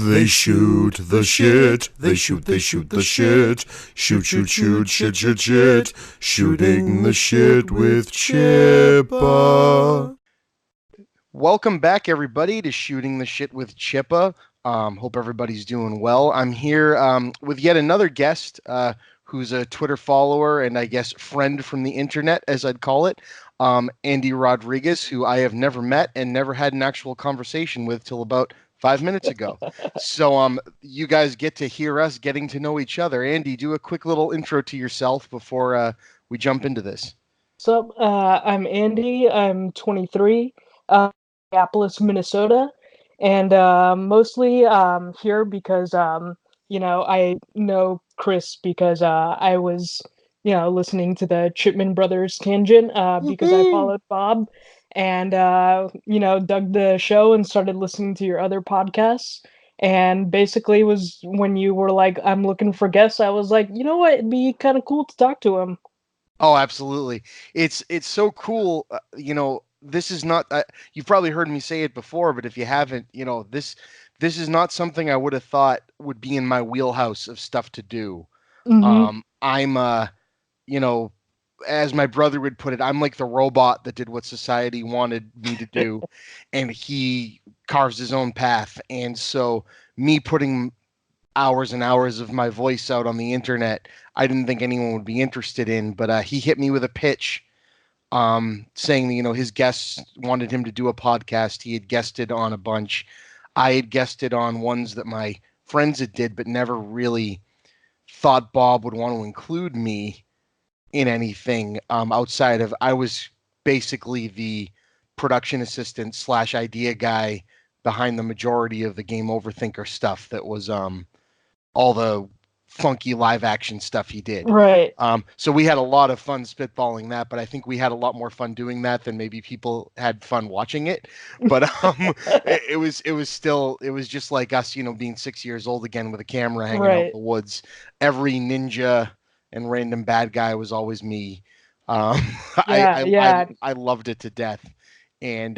They shoot the shit. They shoot the shit. Shoot, shoot, shoot, shit, shit, shit. Shooting the shit with Chippa. Welcome back, everybody, to Shooting the Shit with Chippa. Hope everybody's doing well. I'm here with yet another guest who's a Twitter follower and I guess friend from the internet, as I'd call it, Andy Rodriguez, who I have never met and never had an actual conversation with till about 5 minutes ago. So you guys get to hear us getting to know each other. Andy, do a quick little intro to yourself before we jump into this. What's up? I'm Andy. I'm 23, Minneapolis, Minnesota, and mostly here because I know Chris because I was listening to the Chipman Brothers tangent because I followed Bob and dug the show and started listening to your other podcasts. And basically was when you were like, I'm looking for guests, I was like, you know what, it'd be kind of cool to talk to him. Oh, absolutely. It's so cool. This is not. You've probably heard me say it before, but if you haven't, this is not something I would have thought would be in my wheelhouse of stuff to do. Mm-hmm. I'm you know, as my brother would put it, I'm like the robot that did what society wanted me to do, and he carves his own path. And so, me putting hours and hours of my voice out on the internet, I didn't think anyone would be interested in. But he hit me with a pitch, saying that his guests wanted him to do a podcast. He had guested on a bunch. I had guested on ones that my friends had did, but never really thought Bob would want to include me in anything outside of I was basically the production assistant slash idea guy behind the majority of the Game Over Thinker stuff that was all the funky live action stuff he did. Right. So we had a lot of fun spitballing that, but I think we had a lot more fun doing that than maybe people had fun watching it. But it was just like us, being 6 years old again with a camera hanging out in Right. the woods. Every ninja and random bad guy was always me. Um, Yeah, yeah. I loved it to death. And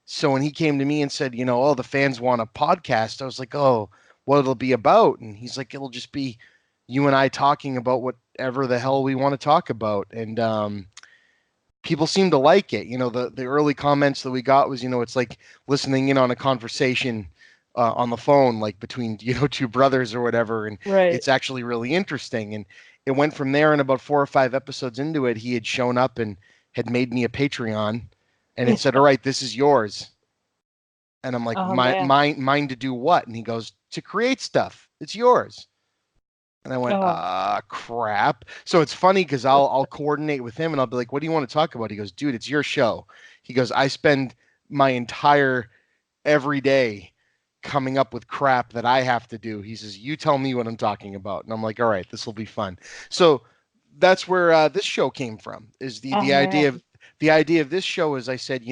so when he came to me and said, oh, the fans want a podcast, I was like, oh, what it'll be about. And he's like, it'll just be you and I talking about whatever the hell we want to talk about. And people seem to like it. The early comments that we got was, it's like listening in on a conversation on the phone, like between, two brothers or whatever. And Right. it's actually really interesting. And it went from there. And about 4 or 5 episodes into it, he had shown up and had made me a Patreon and it said, all right, this is yours. And I'm like, Oh man. mine to do what? And he goes, to create stuff. It's yours. And I went, Oh. crap. So it's funny because I'll coordinate with him and I'll be like, what do you want to talk about? He goes, dude, it's your show. He goes, I spend my entire every day coming up with crap that I have to do. He says, you tell me what I'm talking about. And I'm like, all right, this will be fun. So that's where this show came from, is Oh the idea man. of this show. Is I said,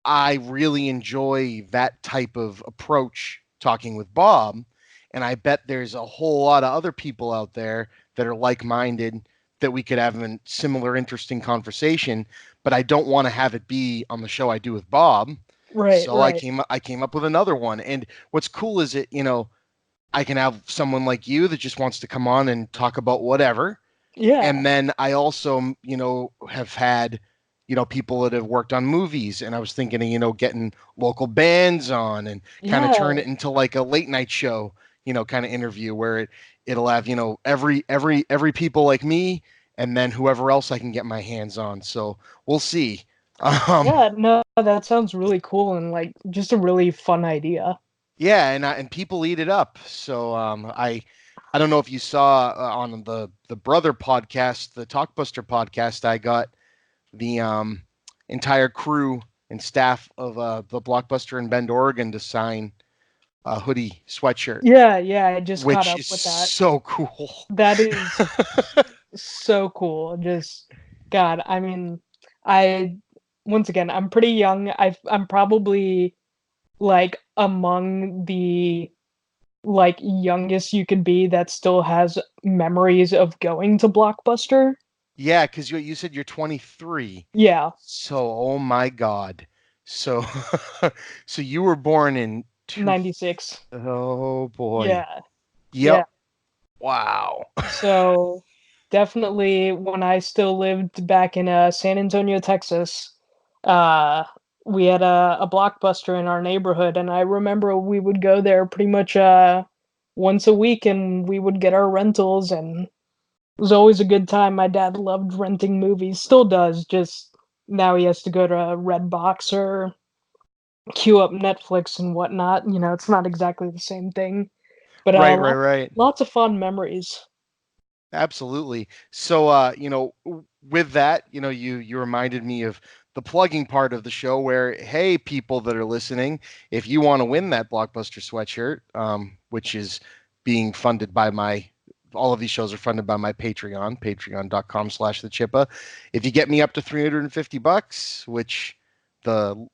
I really enjoy that type of approach talking with Bob. And I bet there's a whole lot of other people out there that are like minded that we could have a similar, interesting conversation. But I don't want to have it be on the show I do with Bob. Right, So right. I came up with another one. And what's cool is I can have someone like you that just wants to come on and talk about whatever. Yeah. And then I also, have had, people that have worked on movies. And I was thinking of, getting local bands on and kind of turn Yeah. it into like a late night show, kind of interview where it'll have, every people like me and then whoever else I can get my hands on. So we'll see. Um, Yeah, no, that sounds really cool and like just a really fun idea. yeah. And people eat it up. So I don't know if you saw on the brother podcast, the Talkbuster podcast, I got the entire crew and staff of the Blockbuster in Bend, Oregon, to sign a hoodie sweatshirt, Yeah, yeah, I just caught which up is with that. so cool. That is so cool. Just God, I mean, I once again, I'm pretty young. I'm probably like among the like youngest you could be that still has memories of going to Blockbuster. Yeah, because you said you're 23, Yeah. so oh my God, so so you were born in 96. Oh boy. Yeah. Yep. Yeah. Wow. So definitely when I still lived back in San Antonio, Texas, uh, we had a Blockbuster in our neighborhood, and I remember we would go there pretty much once a week, and we would get our rentals, and it was always a good time. My dad loved renting movies, still does. Just now he has to go to Redbox or queue up Netflix and whatnot. You know, it's not exactly the same thing, but Right, right, right. lots of fun memories. Absolutely. So, with that, you reminded me of the plugging part of the show where, hey, people that are listening, if you want to win that Blockbuster sweatshirt, which is being funded by all of these shows are funded by my Patreon, patreon.com/the Chippa. If you get me up to $350, which the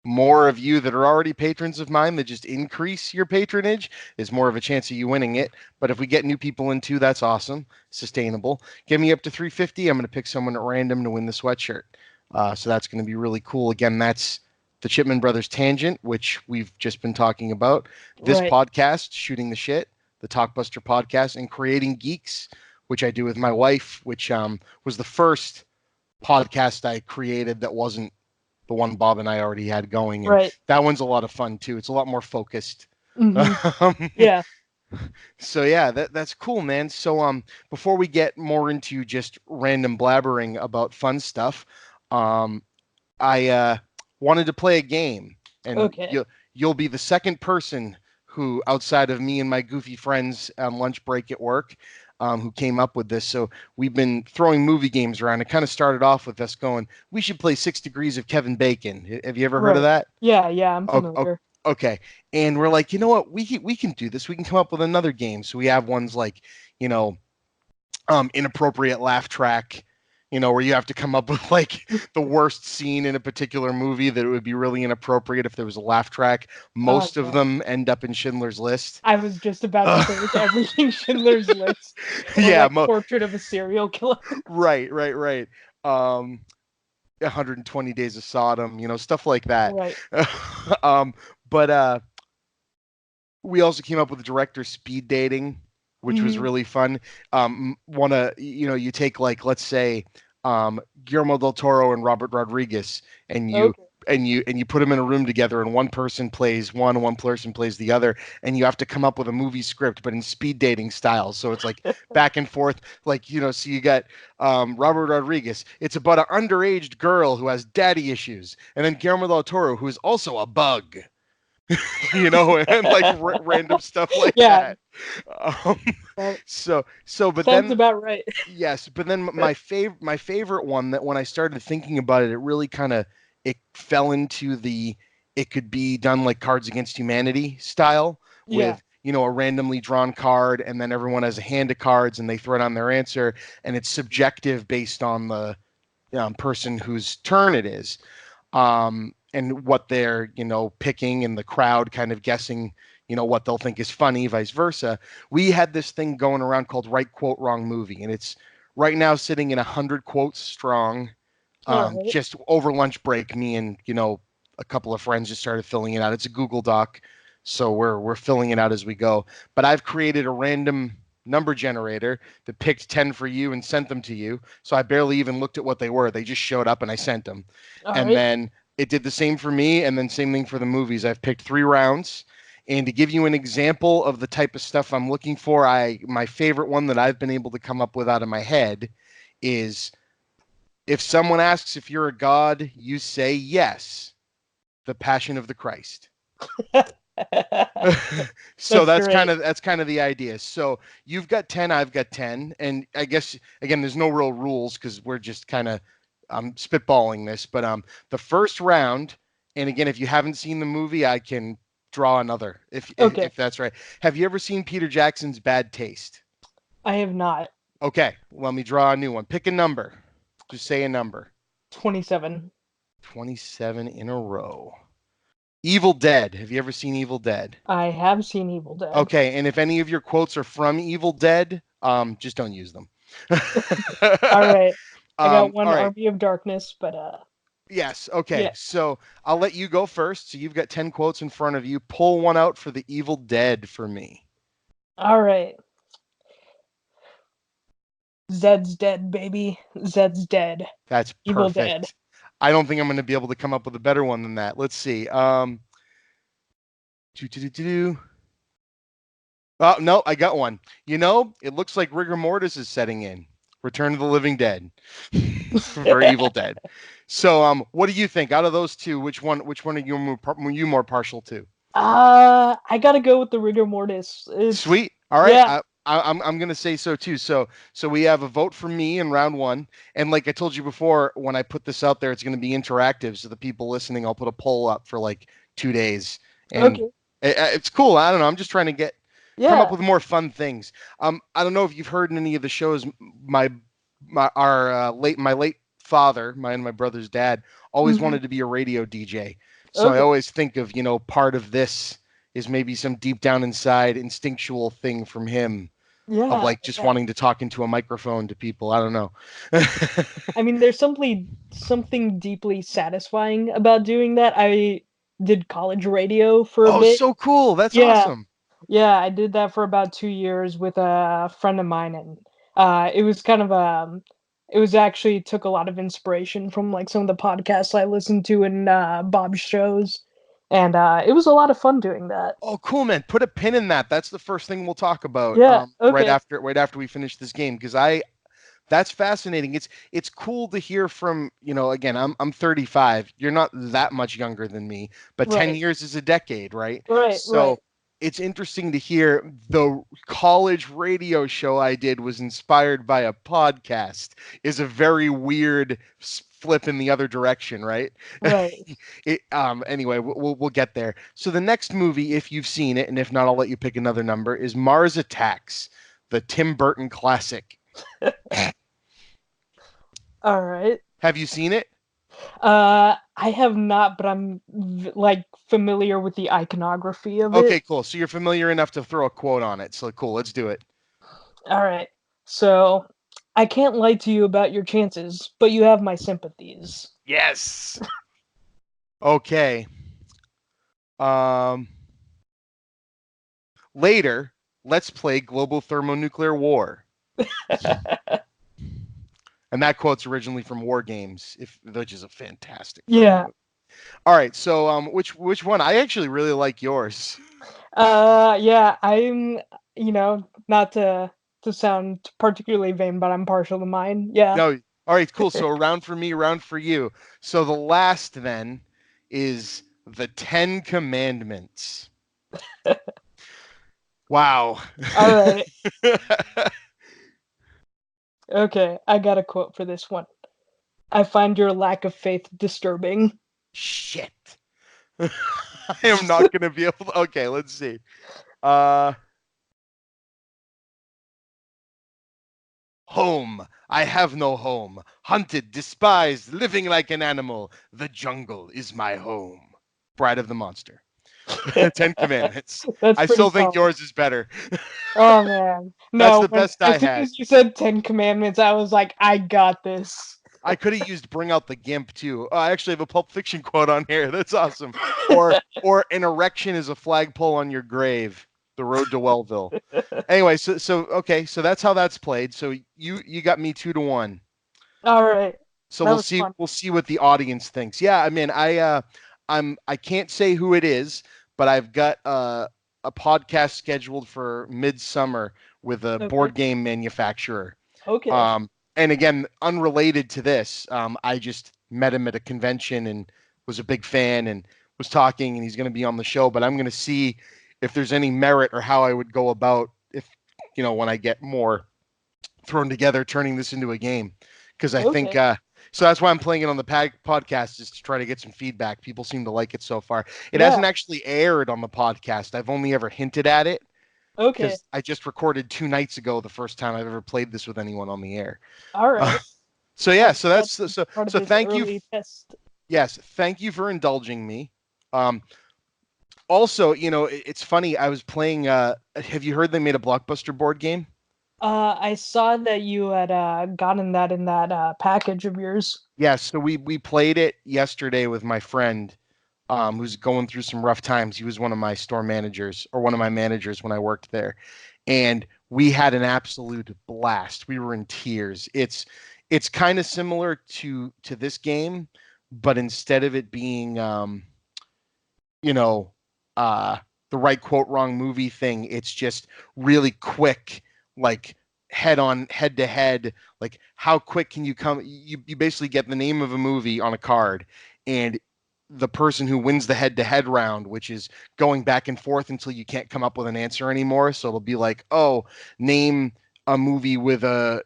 more of you that are already patrons of mine that just increase your patronage is more of a chance of you winning it. But if we get new people in too, that's awesome, sustainable. Get me up to 350. I'm going to pick someone at random to win the sweatshirt. So that's going to be really cool. Again, that's the Chipman Brothers Tangent, which we've just been talking about. This Right. podcast, Shooting the Shit, the Talkbuster podcast, and Creating Geeks, which I do with my wife, which was the first podcast I created that wasn't the one Bob and I already had going, and Right. that one's a lot of fun too. It's a lot more focused. Mhm. Yeah. So yeah, that's cool, man. So before we get more into just random blabbering about fun stuff, I wanted to play a game, and Okay. you'll be the second person who, outside of me and my goofy friends on lunch break at work, who came up with this. So we've been throwing movie games around. It kind of started off with us going, we should play 6 Degrees of Kevin Bacon. Have you ever heard of Right. that? Yeah, yeah, I'm Oh, familiar. okay. And we're like, you know what? We can do this. We can come up with another game. So we have ones like, you know, inappropriate laugh track, where you have to come up with like the worst scene in a particular movie that it would be really inappropriate if there was a laugh track. Oh, Most of yeah. them end up in Schindler's List. I was just about to say it's everything Schindler's List or Yeah, like Portrait of a Serial Killer. right. 120 Days of Sodom, stuff like that. Right. um, but we also came up with director speed dating, which was Mhm. really fun. You take, like, let's say, Guillermo del Toro and Robert Rodriguez, and you Okay. and you put them in a room together, and one person plays one, and one person plays the other, and you have to come up with a movie script, but in speed dating style. So it's like back and forth, like, so you got Robert Rodriguez. It's about an underage girl who has daddy issues, and then Guillermo del Toro, who is also a bug. And like random stuff like Yeah, that. Um, that but sounds then about right. yes, but then my favorite one, that when I started thinking about it, it really kind of it fell into the it could be done like Cards Against Humanity style Yeah. with a randomly drawn card, and then everyone has a hand of cards and they throw down their answer, and it's subjective based on the person whose turn it is. And what they're picking, and the crowd kind of guessing what they'll think is funny, vice versa. We had this thing going around called Right Quote Wrong Movie, and it's right now sitting in 100 quotes strong. All right. Just over lunch break, me and a couple of friends just started filling it out. It's a Google Doc, so we're filling it out as we go. But I've created a random number generator that picked 10 for you and sent them to you. So I barely even looked at what they were. They just showed up and I sent them. All And right. then it did the same for me, and then same thing for the movies. I've picked 3 rounds. And to give you an example of the type of stuff I'm looking for, my favorite one that I've been able to come up with out of my head is, if someone asks if you're a god, you say yes. The Passion of the Christ. So That's great. that's kind of the idea. So you've got 10, I've got 10, and I guess again there's no real rules because we're just kind of spitballing this. But the first round, and again, if you haven't seen the movie, I can draw another Okay. if that's right. Have you ever seen Peter Jackson's Bad Taste? I have not. Okay, let me draw a new one. Pick a number. Just say a number. 27. 27 in a row. Evil Dead. Have you ever seen Evil Dead? I have seen Evil Dead. Okay, and if any of your quotes are from Evil Dead, just don't use them. All right. I got one All right. Army of Darkness, but Yes. Okay. Yeah. So I'll let you go first. So you've got 10 quotes in front of you. Pull one out for the Evil Dead for me. All right. Zed's dead, baby. Zed's dead. That's Evil Dead. perfect. I don't think I'm going to be able to come up with a better one than that. Let's see. Do. Oh, no, I got one. It looks like rigor mortis is setting in. Return of the Living Dead for Evil Dead. So, what do you think out of those two? Which one are you more partial to? I gotta go with the rigor mortis. It's Sweet. All right. yeah, I'm gonna say so too. So we have a vote for me in round one, and like I told you before, when I put this out there, it's gonna be interactive. So the people listening, I'll put a poll up for like 2 days, and okay. it's cool. I don't know. I'm just trying to come up Yeah. with more fun things. I don't know if you've heard in any of the shows. My late father, my and my brother's dad, always Mhm. wanted to be a radio DJ. So I Okay. always think of part of this is maybe some deep down inside instinctual thing from him of Yeah. like just Yeah. wanting to talk into a microphone to people. I don't know. I mean, there's something deeply satisfying about doing that. I did college radio for a Oh, bit. so cool. That's Yeah. awesome. Yeah, I did that for about 2 years with a friend of mine, and it was kind of it was actually took a lot of inspiration from like some of the podcasts I listened to in Bob's shows, and it was a lot of fun doing that. Oh, cool, man. Put a pin in that. That's the first thing we'll talk about Yeah. right Okay. after we finish this game because that's fascinating. It's cool to hear from, again, I'm 35. You're not that much younger than me, but 10 Right. years is a decade, right? Right. Right. So it's interesting to hear the college radio show I did was inspired by a podcast is a very weird flip in the other direction, right? Right. Anyway, we'll get there. So the next movie, if you've seen it, and if not, I'll let you pick another number, is Mars Attacks, the Tim Burton classic. All right. Have you seen it? I have not, but I'm like familiar with the iconography of Okay, it. cool. So you're familiar enough to throw a quote on it. So cool, let's do it. All right. So, I can't lie to you about your chances, but you have my sympathies. Yes. Okay. Um Later, let's play global thermonuclear war. And that quote's originally from War Games, which is a fantastic fucking Yeah. movie. All right, so which one? I actually really like yours. Yeah, I'm, not to sound particularly vain, but I'm partial to mine. Yeah. No, all right, cool. So a round for me, a round for you. So the last then is the Ten Commandments. Wow. All right. Okay, I got a quote for this one. I find your lack of faith disturbing. Shit. I am not going to be able to. Okay, let's see. Home. I have no home. Hunted, despised, living like an animal. The jungle is my home. Bride of the Monster. Ten Commandments. That's I pretty still think solid. yours is better. Oh man. That's No, the best I as soon had. as you said 10 commandments, I was like, I got this. I could have used "Bring Out the Gimp" too. Oh, I actually have a Pulp Fiction quote on here. That's awesome. Or an erection is a flagpole on your grave. The Road to Wellville. Anyway, so okay, so that's how that's played. So you got me 2-1. All right. So That we'll was see fun. we'll see what the audience thinks. Yeah, I mean, I can't say who it is, but I've got a podcast scheduled for midsummer with a Okay. board game manufacturer. Okay. And again, unrelated to this, I just met him at a convention and was a big fan and was talking, and he's going to be on the show. But I'm going to see if there's any merit or how I would go about if when I get more thrown together, turning this into a game. Because I think Okay. so. That's why I'm playing it on the podcast, is to try to get some feedback. People seem to like it so far. It Yeah. hasn't actually aired on the podcast. I've only ever hinted at it Okay. because I just recorded 2 nights ago, the first time I've ever played this with anyone on the air. All right. So yeah, so that's so part of so this thank you. early test. Yes, thank you for indulging me. Also, it's funny. I was playing. Have you heard they made a Blockbuster board game? I saw that you had gotten that in that package of yours. Yeah, so we played it yesterday with my friend, who's going through some rough times. He was one of my store managers, or one of my managers when I worked there, and we had an absolute blast. We were in tears. It's kind of similar to this game, but instead of it being you know, uh, the right quote wrong movie thing. It's just really quick, like head to head. Like how quick can you come? You basically get the name of a movie on a card, and the person who wins the head to head round, which is going back and forth until you can't come up with an answer anymore. So it'll be like, oh, name a movie with a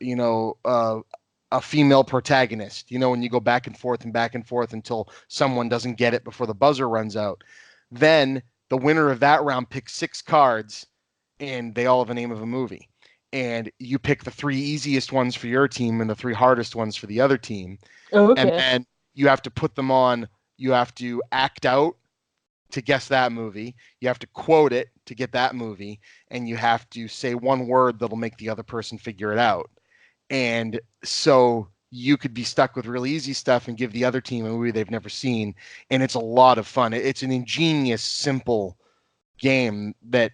female protagonist, and you go back and forth until someone doesn't get it before the buzzer runs out. Then the winner of that round picks 6 cards, and they all have a name of a movie. And you pick the 3 easiest ones for your team and the 3 hardest ones for the other team. Oh, And okay. then you have to put them on. You have to act out to guess that movie. You have to quote it to get that movie. And you have to say one word that'll make the other person figure it out. And so you could be stuck with really easy stuff and give the other team a movie they've never seen, and it's a lot of fun. It's an ingenious, simple game that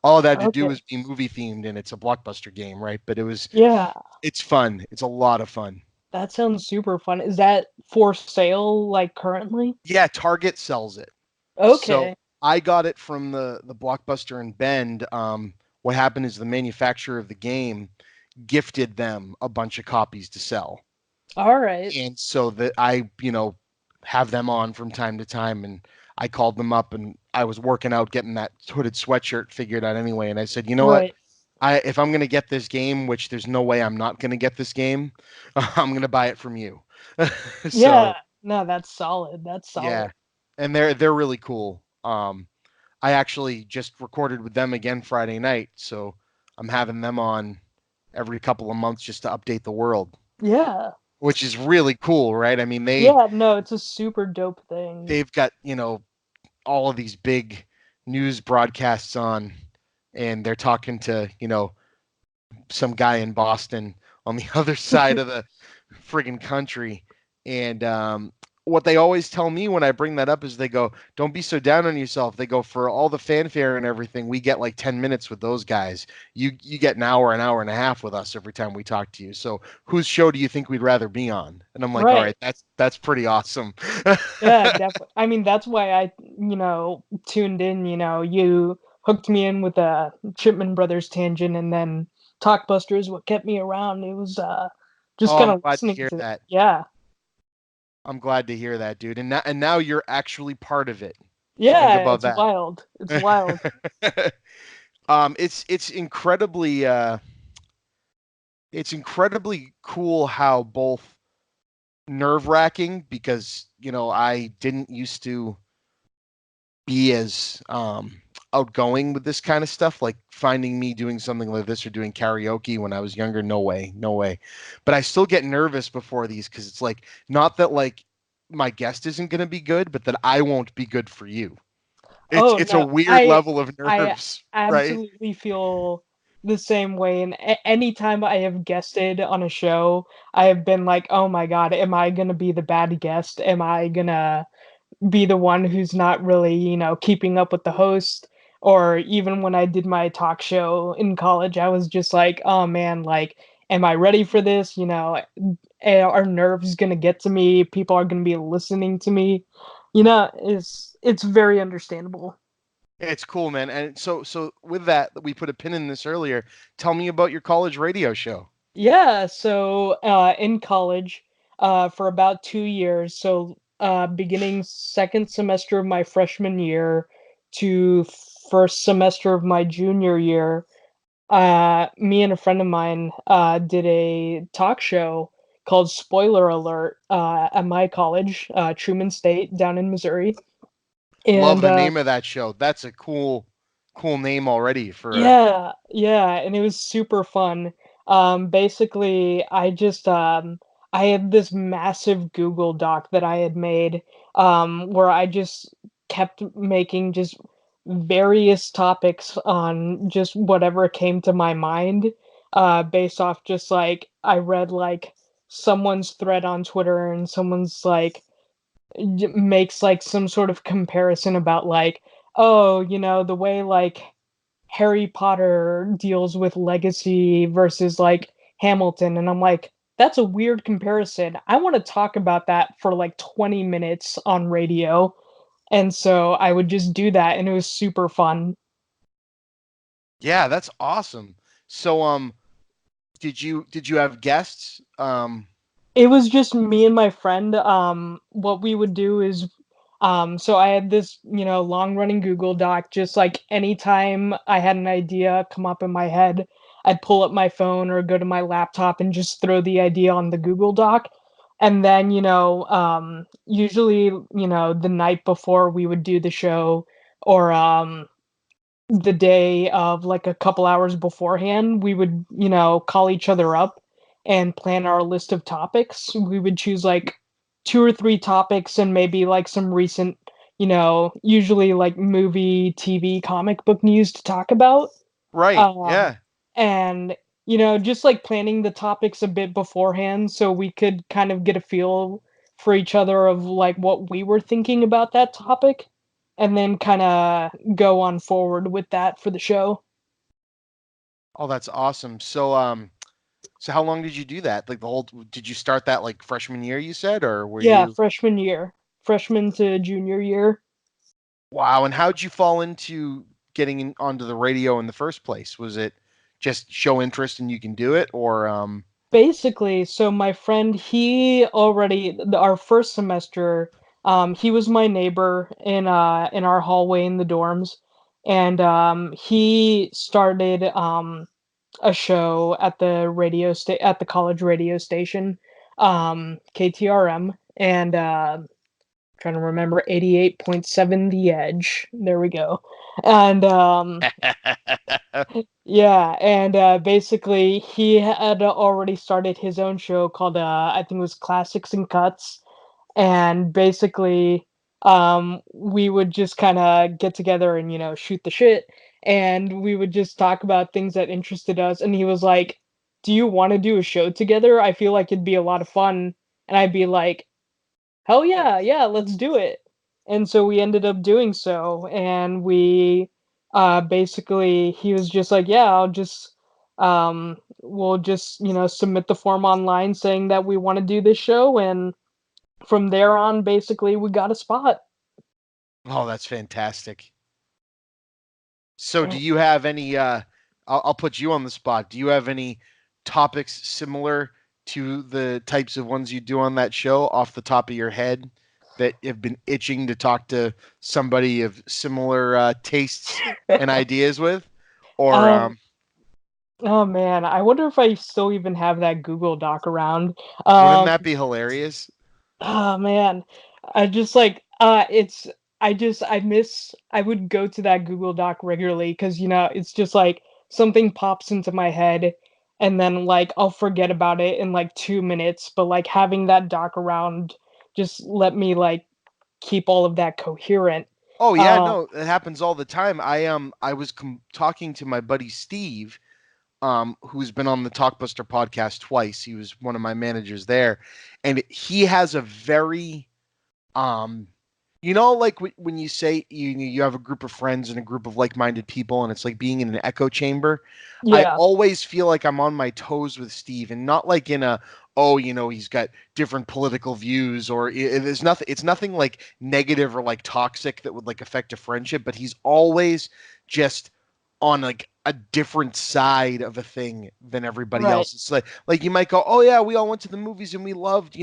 all it had to do Okay. was be movie themed, and it's a blockbuster game, right? But Yeah, it's fun. It's a lot of fun. that sounds super fun. Is that for sale, like, currently? Yeah, Target sells it. So Okay. I got it from the Blockbuster in Bend. What happened is the manufacturer of the game gifted them a bunch of copies to sell. All right. And so that I have them on from time to time, and I called them up, and I was working out getting that hooded sweatshirt figured out anyway, and I said, you know what, Right. if I'm going to get this game, which there's no way I'm not going to get this game, I'm going to buy it from you. Yeah. So No, that's solid. That's yeah, solid. and they're really cool. I actually just recorded with them again Friday night, so I'm having them on every couple of months just to update the world, Yeah. which is really cool, right? I mean, Yeah, no, it's a super dope thing. they've got all of these big news broadcasts on, and they're talking to some guy in Boston on the other side of the friggin' country. And what they always tell me when I bring that up is they go, "Don't be so down on yourself." They go, "For all the fanfare and everything, we get like 10 minutes with those guys. You get an hour and a half with us every time we talk to you. So whose show do you think we'd rather be on?" And I'm like, "All Right. right, that's pretty awesome." Yeah, definitely. I mean, that's why I, tuned in, you hooked me in with a Chipman Brothers tangent and then Talkbuster is what kept me around. It was just Oh, kind I'm of glad to listening hear to it. that. Yeah. I'm glad to hear that, dude. And now you're actually part of it. Think Yeah, about it's that. wild. It's wild. It's incredibly cool how both nerve wracking, because I didn't used to be as outgoing with this kind of stuff, like finding me doing something like this or doing karaoke when I was younger. No way, no way. But I still get nervous before these, because it's like, not that like my guest isn't going to be good, but that I won't be good for you. it's Oh it's a no, weird I level of I nerves, right? absolutely feel the same way. And anytime I have guested on a show, I have been like, oh my god, am I gonna be the bad guest? Am I gonna be the one who's not really, keeping up with the host? Or even when I did my talk show in college, I was just like, oh man, like, am I ready for this? Are nerves gonna get to me? People are gonna be listening to me. It's very understandable. It's cool, man. And so with that, we put a pin in this earlier. Tell me about your college radio show. Yeah, so in college, for about 2 years, so beginning second semester of my freshman year to first semester of my junior year, me and a friend of mine did a talk show called Spoiler Alert at my college, Truman State, down in Missouri. Love And the name of that show. That's a cool name already for a. yeah, yeah, and it was super fun. Basically, I had this massive Google Doc that I had made, where I just kept making just various topics on just whatever came to my mind, based off just like I read like someone's thread on Twitter and someone's like makes like some sort of comparison about like, oh, the way like Harry Potter deals with legacy versus like Hamilton, and I'm like, that's a weird comparison. I want to talk about that for like 20 minutes on radio. And so I would just do that, and it was super fun. Yeah, that's awesome. So did you have guests? It was just me and my friend. What we would do is, so I had this, long running Google Doc. Just like anytime I had an idea come up in my head, I'd pull up my phone or go to my laptop and just throw the idea on the Google Doc. And then, usually, the night before we would do the show, or the day of like a couple hours beforehand, we would, call each other up and plan our list of topics. We would choose like two or three topics and maybe like some recent, usually like movie, TV, comic book news to talk about. Right. Um, Yeah. and, just like planning the topics a bit beforehand so we could kind of get a feel for each other of like what we were thinking about that topic and then kind of go on forward with that for the show. Oh, that's awesome. So how long did you do that? Like did you start that like freshman year you said, or were Yeah, you? freshman year, freshman to junior year. Wow, and how'd you fall into getting onto the radio in the first place? Was it just show interest and you can do it, or Basically, so my friend, he already our first semester, he was my neighbor in our hallway in the dorms, and he started a show at the at the college radio station, KTRM, and trying to remember 88.7 The Edge. There we go. And yeah, and basically he had already started his own show called I think it was Classics and Cuts, and basically we would just kind of get together and shoot the shit, and we would just talk about things that interested us, and he was like, "Do you want to do a show together? I feel like it'd be a lot of fun." And I'd be like, "Hell yeah, yeah, let's do it." And so we ended up doing so, and we basically he was just like, "Yeah, I'll just we'll just, submit the form online saying that we want to do this show," and from there on basically we got a spot. oh, that's fantastic. So do Eh, you have any I'll put you on the spot. Do you have any topics similar to the types of ones you do on that show off the top of your head that have been itching to talk to somebody of similar tastes and ideas with? Or um oh man, I wonder if I still even have that Google Doc around. wouldn't Um that be hilarious? Oh man, I just like it's I miss I would go to that Google Doc regularly because it's just like something pops into my head and then like I'll forget about it in like 2 minutes, but like having that doc around just let me like keep all of that coherent. Oh yeah, Uh no, it happens all the time. I was talking to my buddy Steve, who's been on the Talkbuster podcast twice. He was one of my managers there, and he has a very um like when you say you have a group of friends and a group of like-minded people and it's like being in an echo chamber. I yeah, always feel like I'm on my toes with Steve, and not like in a, oh, he's got different political views, or there's nothing, it's nothing like negative or like toxic that would like affect a friendship, but he's always just on like a different side of a thing than everybody right. else. It's like you might go, oh yeah, we all went to the movies and we loved,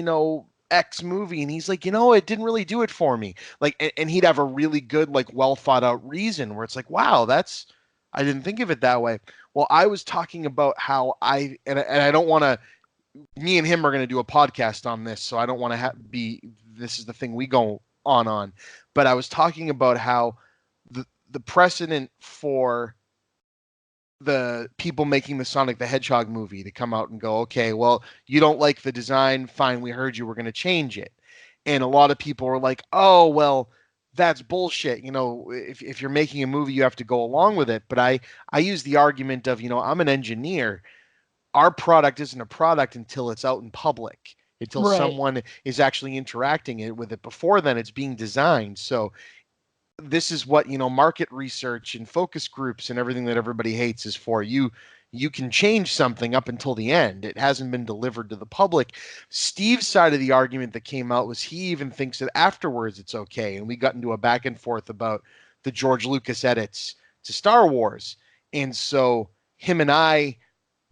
X movie, and he's like, it didn't really do it for me. Like, and he'd have a really good, like, well thought out reason where it's like, wow, that's, I didn't think of it that way. Well, I was talking about how and I don't want to, me and him are going to do a podcast on this, so I don't want to this is the thing we go on. But I was talking about how the precedent for the people making the Sonic the Hedgehog movie to come out and go, okay, well, you don't like the design, fine, we heard you, we're going to change it. And a lot of people were like, oh, well, that's bullshit. If you're making a movie, you have to go along with it. But I use the argument of, I'm an engineer. our product isn't a product until it's out in public, until Right. someone is actually interacting with it. Before then, it's being designed. So this is what market research and focus groups and everything that everybody hates is for. You can change something up until the end. It hasn't been delivered to the public. Steve's side of the argument that came out was he even thinks that afterwards it's okay, and we got into a back and forth about the George Lucas edits to Star Wars. And so him and I,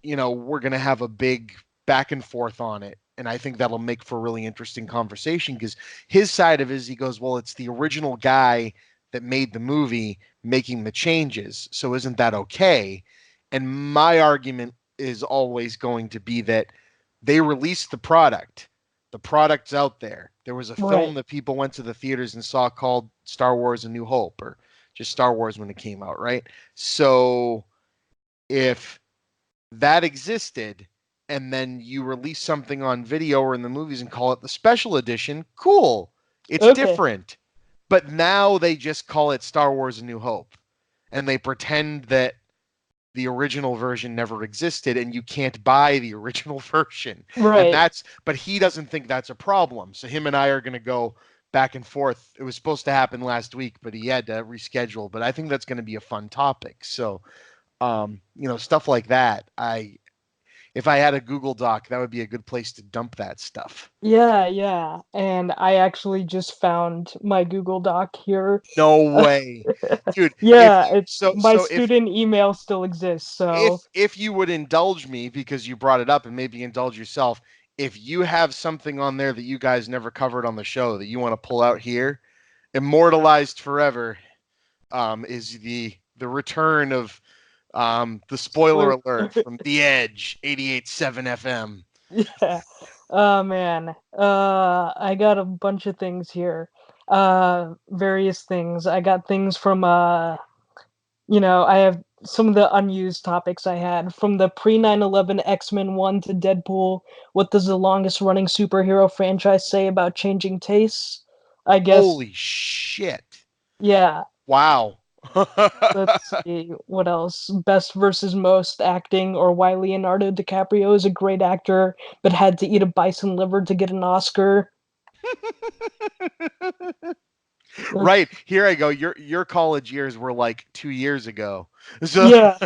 we're going to have a big back and forth on it. And I think that'll make for a really interesting conversation, because his side of it is he goes, well, it's the original guy that made the movie making the changes. So isn't that okay? And my argument is always going to be that they released the product. The product's out there. There was a film that people went to the theaters and saw called Star Wars A New Hope, or just Star Wars when it came out, right? So if that existed and then you release something on video or in the movies and call it the special edition, cool. It's different. But now they just call it Star Wars A New Hope. And they pretend that the original version never existed and you can't buy the original version. Right. But he doesn't think that's a problem. So him and I are going to go back and forth. It was supposed to happen last week, but he had to reschedule. But I think that's going to be a fun topic. So, stuff like that. If I had a Google Doc, that would be a good place to dump that stuff. Yeah. And I actually just found my Google Doc here. No way. Dude. Yeah, my student email still exists. So if you would indulge me, because you brought it up, and maybe indulge yourself, if you have something on there that you guys never covered on the show that you want to pull out here, immortalized forever, is the return of the spoiler alert from The Edge 88.7 FM. Yeah. Oh man. I got a bunch of things here. Various things. I got things from I have some of the unused topics I had from the pre 9/11 X-Men 1 to Deadpool. What does the longest running superhero franchise say about changing tastes? I guess. Holy shit. Yeah. Wow. Let's see, what else? Best versus most acting, or why Leonardo DiCaprio is a great actor but had to eat a bison liver to get an Oscar. Right, here I go. Your college years were like 2 years ago. So yeah,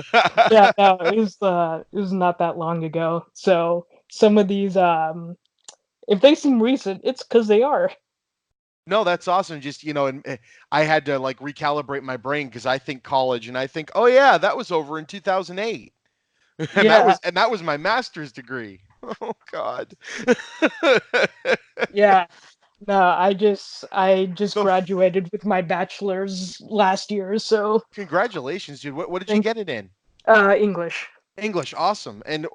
no, it was not that long ago. So some of these, if they seem recent, it's because they are. No, that's awesome. Just, and I had to like recalibrate my brain, because I think college and I think, oh yeah, that was over in 2008. And that was my master's degree. Oh God. Yeah. No, I just graduated with my bachelor's last year, so Congratulations, dude. What did you get it in? English. English, awesome. And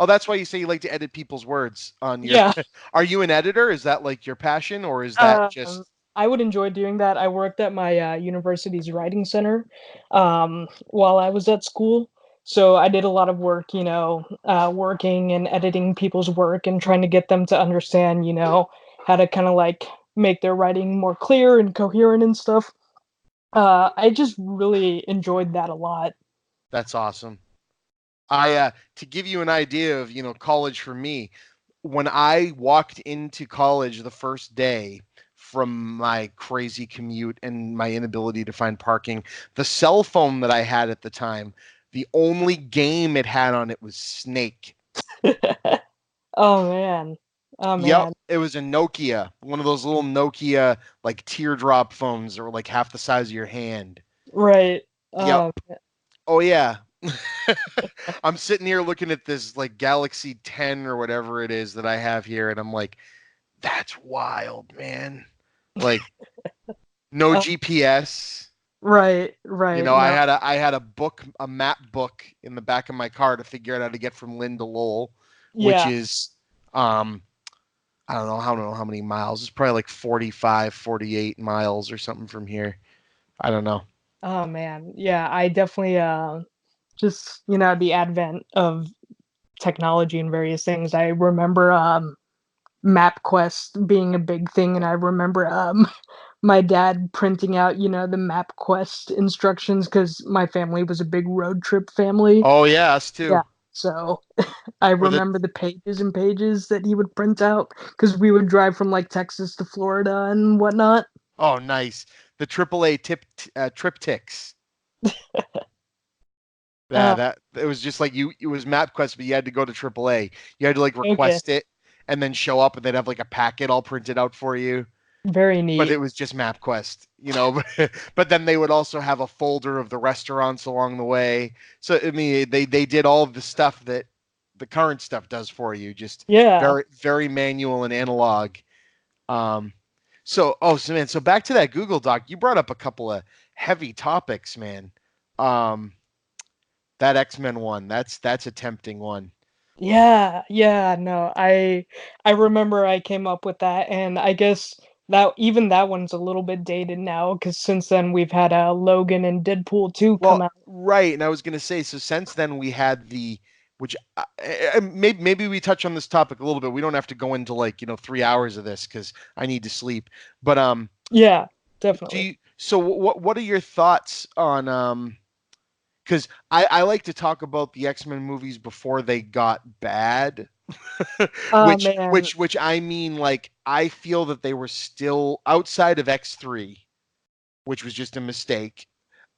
that's why you say you like to edit people's words on your. Yeah. Are you an editor? Is that like your passion, or is that just? I would enjoy doing that. I worked at my university's writing center while I was at school, so I did a lot of work, working and editing people's work and trying to get them to understand, how to kind of like make their writing more clear and coherent and stuff. I just really enjoyed that a lot. That's awesome. To give you an idea of, college for me, when I walked into college the first day from my crazy commute and my inability to find parking, the cell phone that I had at the time, the only game it had on it was Snake. Oh man. Yep, it was a Nokia, one of those little Nokia like teardrop phones that were like half the size of your hand. Right. Yep. Oh yeah. I'm sitting here looking at this like Galaxy 10 or whatever it is that I have here, and I'm like, that's wild, man. Like, no GPS. Right. I had a map book in the back of my car to figure out how to get from Lynn to Lowell, which is I don't know how many miles. It's probably like 45, 48 miles or something from here. I don't know. Oh man. Yeah, I definitely just the advent of technology and various things. I remember MapQuest being a big thing, and I remember my dad printing out the MapQuest instructions, because my family was a big road trip family. Oh yeah, us too. Yeah, So I Or the remember the pages and pages that he would print out because we would drive from like Texas to Florida and whatnot. Oh, nice. The AAA triptychs. Yeah, Uh, that it was just like you. It was MapQuest, but you had to go to AAA. You had to like okay, request it and then show up, and they'd have like a packet all printed out for you. very But neat. it was just MapQuest, you know. But then they would also have a folder of the restaurants along the way. So I mean, they did all of the stuff that the current stuff does for you, just Yeah, very manual and analog. Um, so man, so back to that Google Doc. You brought up a couple of heavy topics, man. Um, that X-Men one, that's a tempting one. yeah, yeah. No, I remember I came up with that, and I guess that even that one's a little bit dated now because since then we've had Logan and Deadpool 2 come Well, out. right, and I was gonna say, so since then we had which maybe we touch on this topic a little bit. We don't have to go into like 3 hours of this because I need to sleep. But Yeah, do definitely. you? So what are your thoughts on Because I like to talk about the X-Men movies before they got bad, Oh which man, which which I mean, like I feel that they were still outside of X3, which was just a mistake.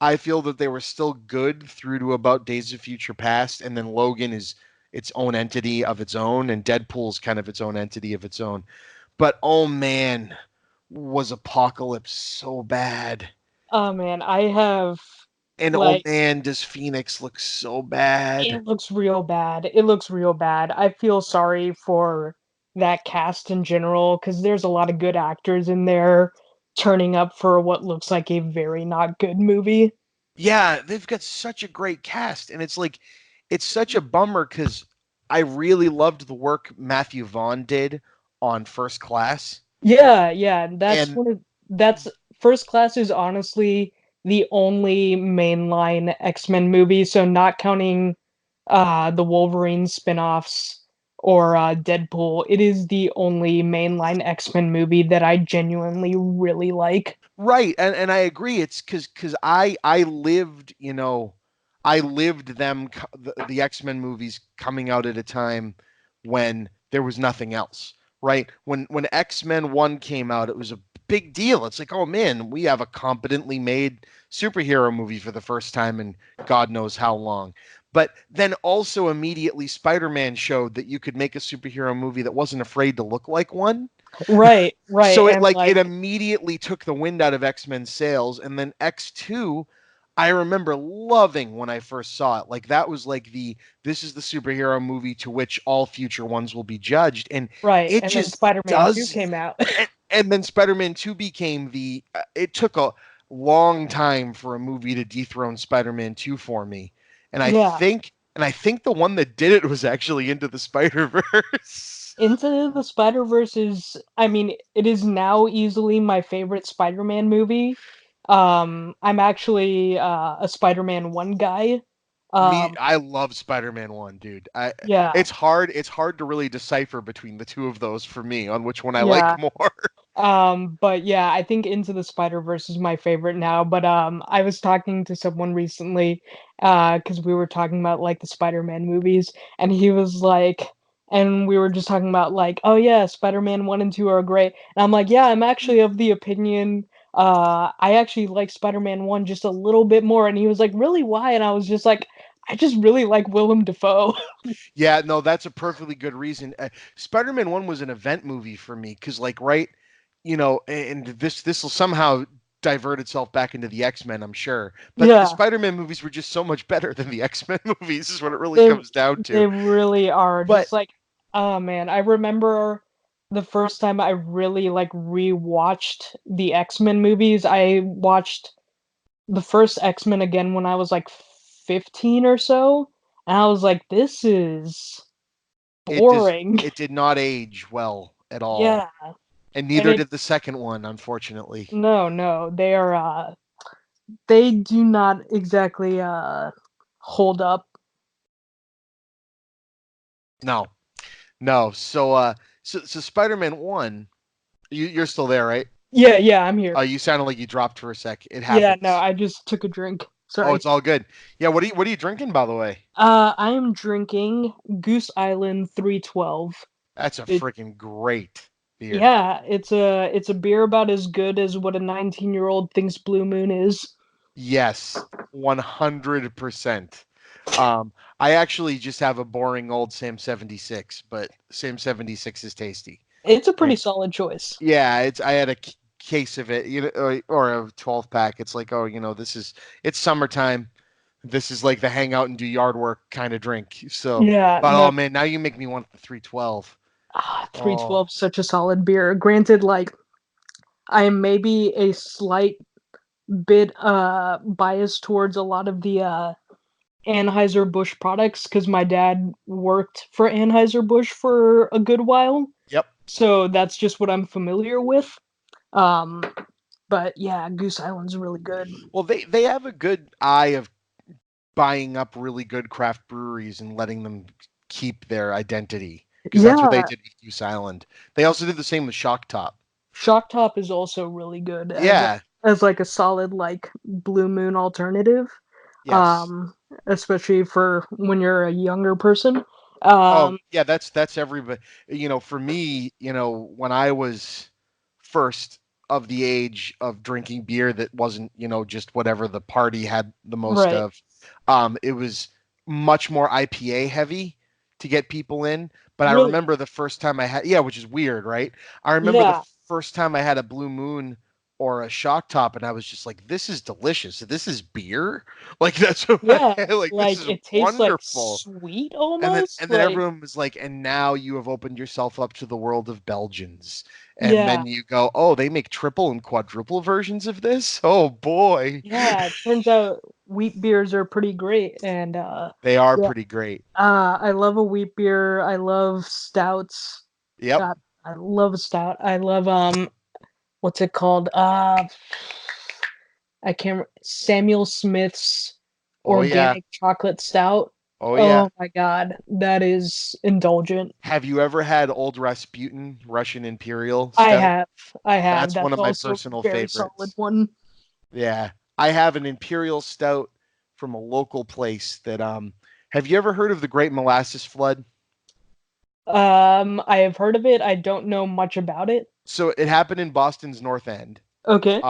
I feel that they were still good through to about Days of Future Past, and then Logan is its own entity of its own, and Deadpool's kind of its own entity of its own. But oh man, was Apocalypse so bad. oh man, I have And oh like man, does Phoenix look so bad. it looks real bad. It looks real bad. I feel sorry for that cast in general because there's a lot of good actors in there turning up for what looks like a very not good movie. Yeah, they've got such a great cast, and it's like it's such a bummer because I really loved the work Matthew Vaughn did on First Class, Yeah, yeah, that's and one of that's First Class is honestly the only mainline X-Men movie, so not counting the Wolverine spin-offs or Deadpool, it is the only mainline X-Men movie that I genuinely really like. right, and I agree. It's because I lived, I lived the X-Men movies coming out at a time when there was nothing else, right? When X-Men 1 came out, it was a big deal. It's like, oh man, we have a competently made superhero movie for the first time in God knows how long. But then also immediately Spider-Man showed that you could make a superhero movie that wasn't afraid to look like one. Right, right, So and it like immediately took the wind out of X-Men sales, and then X2 I remember loving when I first saw it. Like that was like this is the superhero movie to which all future ones will be judged, and right, it and then just Spider-Man 2 does. came out. And then Spider-Man 2 became it took a long time for a movie to dethrone Spider-Man 2 for me. And Yeah. I think the one that did it was actually Into the Spider-Verse. Into the Spider-Verse is, I mean, it is now easily my favorite Spider-Man movie. I'm actually a Spider-Man 1 guy. Me, Um, I love Spider-Man 1, dude. yeah, It's hard to really decipher between the two of those for me on which one I like yeah. more. But yeah, I think Into the Spider-Verse is my favorite now. But I was talking to someone recently, because we were talking about like the Spider-Man movies, and he was like, and we were just talking about like, oh yeah, Spider-Man 1 and 2 are great. And I'm like, yeah, I'm actually of the opinion, I actually like Spider-Man 1 just a little bit more. And he was like, really, why? And I was just like, I just really like Willem Dafoe. Yeah, no, that's a perfectly good reason. Spider-Man 1 was an event movie for me cuz like right, and this will somehow divert itself back into the X-Men, I'm sure. But the Yeah. Spider-Man movies were just so much better than the X-Men movies is what it really They comes down to. they really are But just like, oh man, I remember the first time I really like rewatched the X-Men movies. I watched the first X-Men again when I was like 15 or so, and I was like, this is boring. it did not age well at all. Yeah, And and neither it did the second one, unfortunately. no, no, they are they do not exactly hold up. No. No. So Spider-Man 1, you're still there, right? Yeah, yeah, I'm here. You sounded like you dropped for a sec. It Yeah, no, happens. I just took a drink. Sorry. it's all good. Yeah, what are you drinking, by the way? I am drinking Goose Island 312. That's a It, freaking great beer. yeah, it's a beer about as good as what a 19-year-old thinks Blue Moon is. Yes, 100%. I actually just have a boring old Sam 76, but Sam 76 is tasty. It's a pretty And solid choice. yeah, I had a case of it, or a 12 pack. It's like, oh, it's summertime. This is like the hang out and do yard work kind of drink. So, Yeah, but no, oh man, now you make me want the 312. Oh, 312 such a solid beer. Granted, like I am maybe a slight bit biased towards a lot of the Anheuser-Busch products because my dad worked for Anheuser-Busch for a good while. yep. So that's just what I'm familiar with. Um, but yeah, Goose Island's really good. Well, they have a good eye of buying up really good craft breweries and letting them keep their identity because that's what they Yeah, did with Goose Island. They also did the same with Shock Top. Shock Top is also really good Yeah. as like a solid like Blue Moon alternative. Yes. Especially for when you're a younger person. Oh, Um, yeah, that's everybody. For me, when I was first of the age of drinking beer that wasn't, just whatever the party had the most right. of, it was much more IPA heavy to get people in. But I Really? remember the first time I had, yeah, which is weird, right? I remember the Yeah. first time I had a Blue Moon or a Shock Top, and I was just like, this is delicious. This is beer. Like that's what Yeah. like this Like is it tastes like wonderful. sweet And then almost. and then Like everyone was like, and now you have opened yourself up to the world of Belgians. And yeah. then you go, oh, they make triple and quadruple versions of this? Oh boy. Yeah, it turns out wheat beers are pretty great and They are yeah. pretty great. I love a wheat beer. I love stouts. Yep. God, I love a stout. I love what's it called? I can't Samuel Smith's Oh yeah. organic chocolate stout. Oh yeah. Oh my god, that is indulgent. Have you ever had Old Rasputin Russian Imperial I Stout? have. I have. That's one That's of my also personal a very solid favorites. one. Yeah. I have an Imperial Stout from a local place that have you ever heard of the Great Molasses Flood? I have heard of it. I don't know much about it. So it happened in Boston's North End. Okay.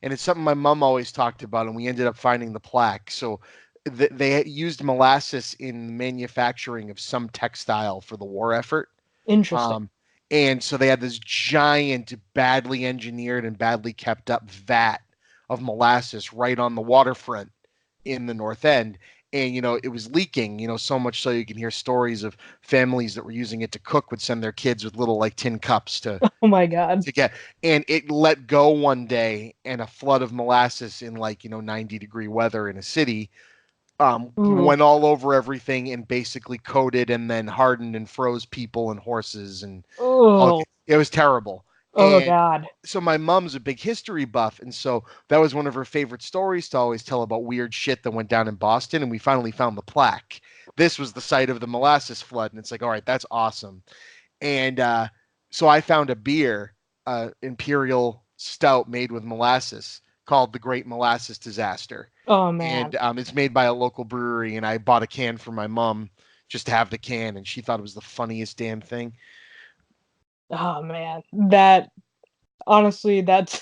And it's something my mom always talked about, and we ended up finding the plaque. So they used molasses in manufacturing of some textile for the war effort. Interesting. Um, and so they had this giant, badly engineered and badly kept up vat of molasses right on the waterfront in the North End. And it was leaking, so much so you can hear stories of families that were using it to cook would send their kids with little like tin cups to Oh my god. to get and it let go one day and a flood of molasses in like 90-degree weather in a city Ooh. went all over everything and basically coated and then hardened and froze people and horses and Oh. it was terrible. Oh And god. so my mom's a big history buff, and so that was one of her favorite stories to always tell about weird shit that went down in Boston, and we finally found the plaque. This was the site of the molasses flood, and it's like, all right, that's awesome. And so I found a beer, imperial stout made with molasses called the Great Molasses Disaster. Oh man. And it's made by a local brewery. And I bought a can for my mom just to have the can. And she thought it was the funniest damn thing. Oh man. That honestly that's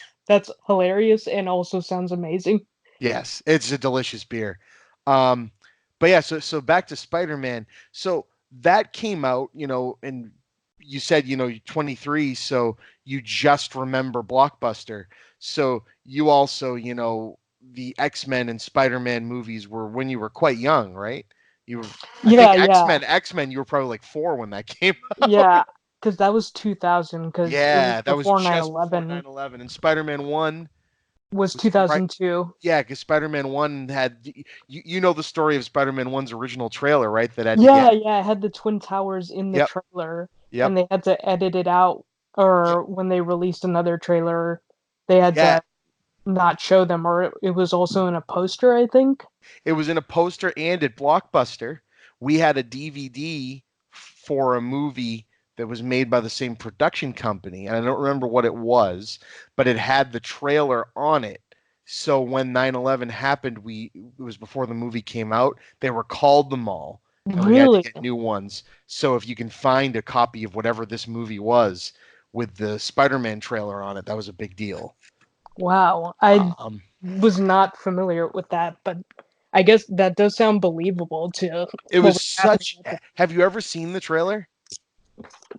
hilarious and also sounds amazing. Yes, it's a delicious beer. Um, but yeah, so back to Spider-Man. So that came out, and you said, you're 23, so you just remember Blockbuster. So you also, the X-Men and Spider-Man movies were when you were quite young, right? I Yeah, think yeah. X-Men, you were probably like 4 when that came out. Yeah, because that was 2000 because it was Yeah, that was before nine just before eleven 9/11, and Spider-Man 1 was was right. 2002. Yeah, because Spider-Man 1 had you know the story of Spider-Man 1's original trailer, right? That had to Yeah, get. yeah, it had the Twin Towers in the Yep, trailer yep, and they had to edit it out yep. or when they released another trailer, they had Yeah, to not show them or it was also in a poster, I think. it was in a poster and at Blockbuster. We had a DVD for a movie that was made by the same production company, and I don't remember what it was, but it had the trailer on it So when 9/11 happened, it was before the movie came out. They recalled them all, and we had to Really? get new ones. So if you can find a copy of whatever this movie was with the Spider-Man trailer on it, that was a big deal. Wow. I Um, was not familiar with that, but I guess that does sound believable to it what was was happening such. at the Have you ever seen the trailer?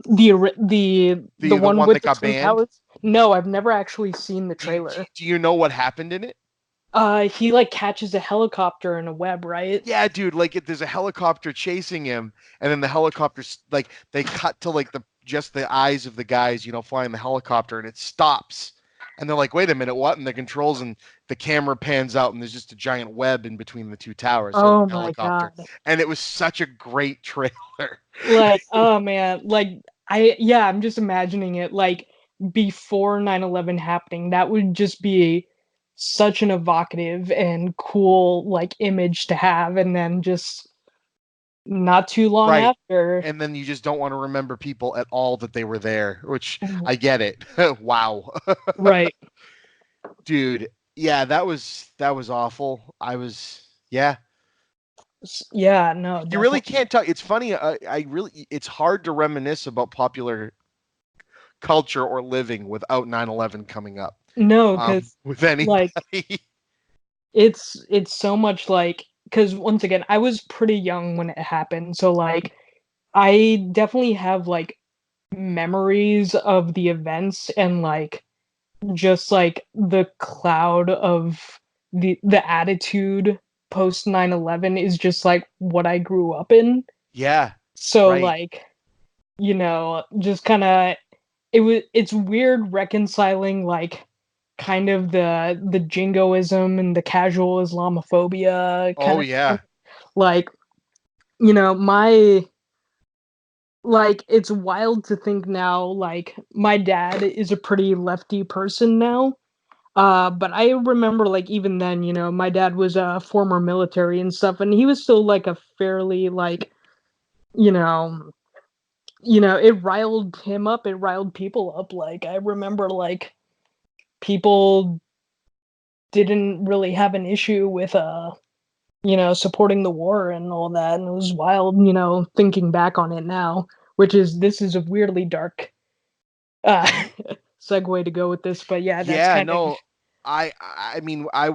the The one one with that the got Twin banned? Towers? No, I've never actually seen the Do you, trailer. do you know what happened in it? He like catches a helicopter in a web, right? Yeah, dude. Like, there's a helicopter chasing him, and then the helicopter's like they cut to like just the eyes of the guys, flying the helicopter, and it stops. And they're like, "Wait a minute, what?" And the controls and the camera pans out, and there's just a giant web in between the two towers holding Oh the my helicopter. God. And it was such a great trailer. Like, oh man, like yeah, I'm just imagining it like before 9/11 happening. That would just be such an evocative and cool like image to have, and then just not too long Right. after. And then you just don't want to remember people at all that they were there, which I get it. Wow. Right. Dude, yeah, that was awful. Yeah. Yeah, no, You really definitely. can't talk. It's funny. It's hard to reminisce about popular culture or living without 9/11 coming up. No, because With like anybody. it's so much like because once again, I was pretty young when it happened, so like I definitely have like memories of the events and like just like the cloud of the attitude post 9/11 is just like what I grew up in. Yeah, So right. like, just kind of it's weird reconciling like kind of the jingoism and the casual Islamophobia kind Oh of thing. yeah. Like, my like it's wild to think now like my dad is a pretty lefty person now. But I remember like even then, my dad was a former military and stuff, and he was still like a fairly like, you know, it riled him up, it riled people up. Like I remember like people didn't really have an issue with supporting the war and all that, and it was wild, thinking back on it now, this is a weirdly dark uh segue to go with this, but yeah, that's Yeah, kind of no. I mean, I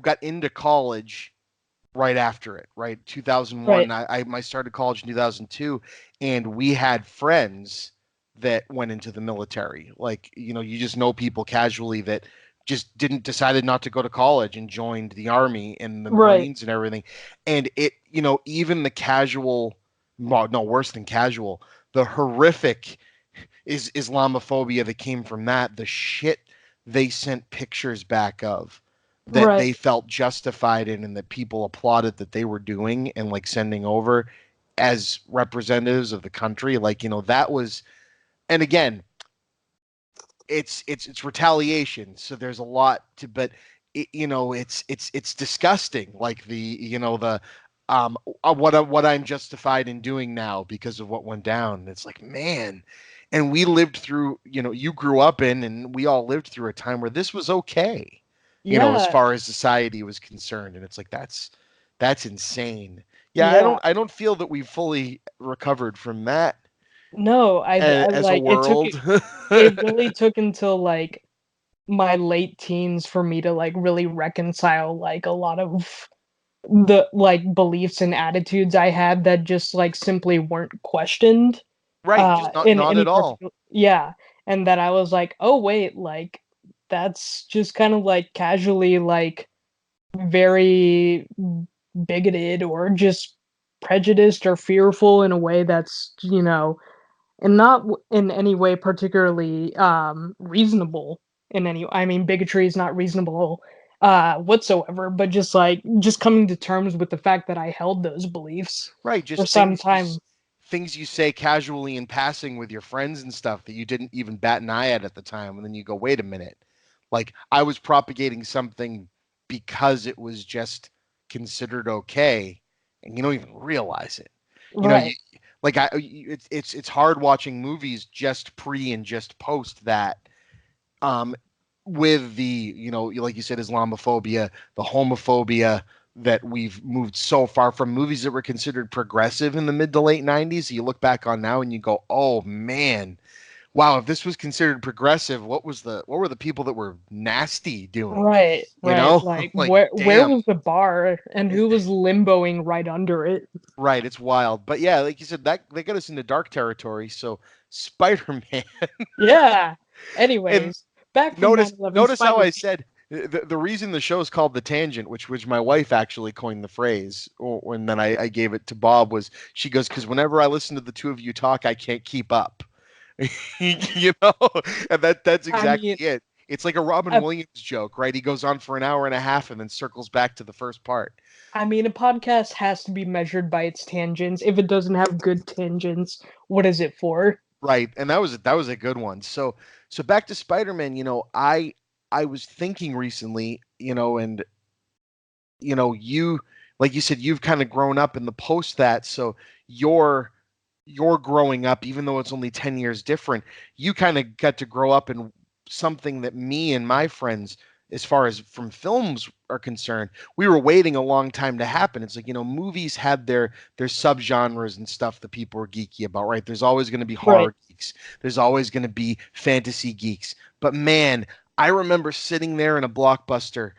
got into college right after it, right? right. 2001. I started college in 2002, and we had friends that went into the military. Like, you just know people casually that just decided not to go to college and joined the army and the Right. Marines and everything. And even the casual, well, no, worse than casual, the horrific is Islamophobia that came from that, the shit they sent pictures back of that Right. they felt justified in and that people applauded that they were doing and like sending over as representatives of the country. Like, that was, and again, it's retaliation. So there's a lot to, but it's disgusting. Like the what I'm justified in doing now because of what went down. It's like, man, and we lived through, you grew up in, and we all lived through a time where this was okay, as Yeah. far as society was concerned. And it's like, that's insane. Yeah, I Yeah. don't I don't feel that we've fully recovered from that No, I as a like world. it really took until like my late teens for me to like really reconcile like a lot of the like beliefs and attitudes I had that just like simply weren't questioned Right, just not in not any at all. particular, yeah, and that I was like, "Oh wait, like that's just kind of like casually like very bigoted or just prejudiced or fearful in a way that's, and not in any way particularly reasonable in any, I mean, bigotry is not reasonable whatsoever, but just coming to terms with the fact that I held those beliefs Right, for just some time. things you say casually in passing with your friends and stuff that you didn't even bat an eye at the time, and then you go, "Wait a minute." Like, I was propagating something because it was just considered okay, and you don't even realize it. You know, you Right. like it's hard watching movies just pre and just post that. Um with the, like you said, Islamophobia, the homophobia that we've moved so far from movies that were considered progressive in the mid to late 90s, you look back on now and you go, oh man, wow, if this was considered progressive, what were the people that were nasty doing? Right, You right. know? Like Like, where damn. was the bar and who was limboing right under it? Right, it's wild. But yeah, like you said, that they got us into dark territory. So Spider-Man. Yeah. And Anyways, back from notice 9/11 notice how Spider. I said the reason the show is called The Tangent, which my wife actually coined the phrase, when then I gave it to Bob, was she goes, because whenever I listen to the two of you talk, I can't keep up. you know, and that's I exactly mean, it. It's like a Robin a, Williams joke, right? He goes on for an hour and a half and then circles back to the first part. a podcast has to be measured by its tangents. If it doesn't have good tangents, what is it for? Right, and that was a good one. So back to Spider-Man, I was thinking recently, and you, like you said, you've kind of grown up in the post that, so you're you're growing up, even though it's only 10 years different, you kind of got to grow up in something that me and my friends, as far as from films are concerned, we were waiting a long time to happen. It's like, movies had their subgenres and stuff that people were geeky about, right? There's always going to be Right. horror geeks. There's always going to be fantasy geeks. But man, I remember sitting there in a Blockbuster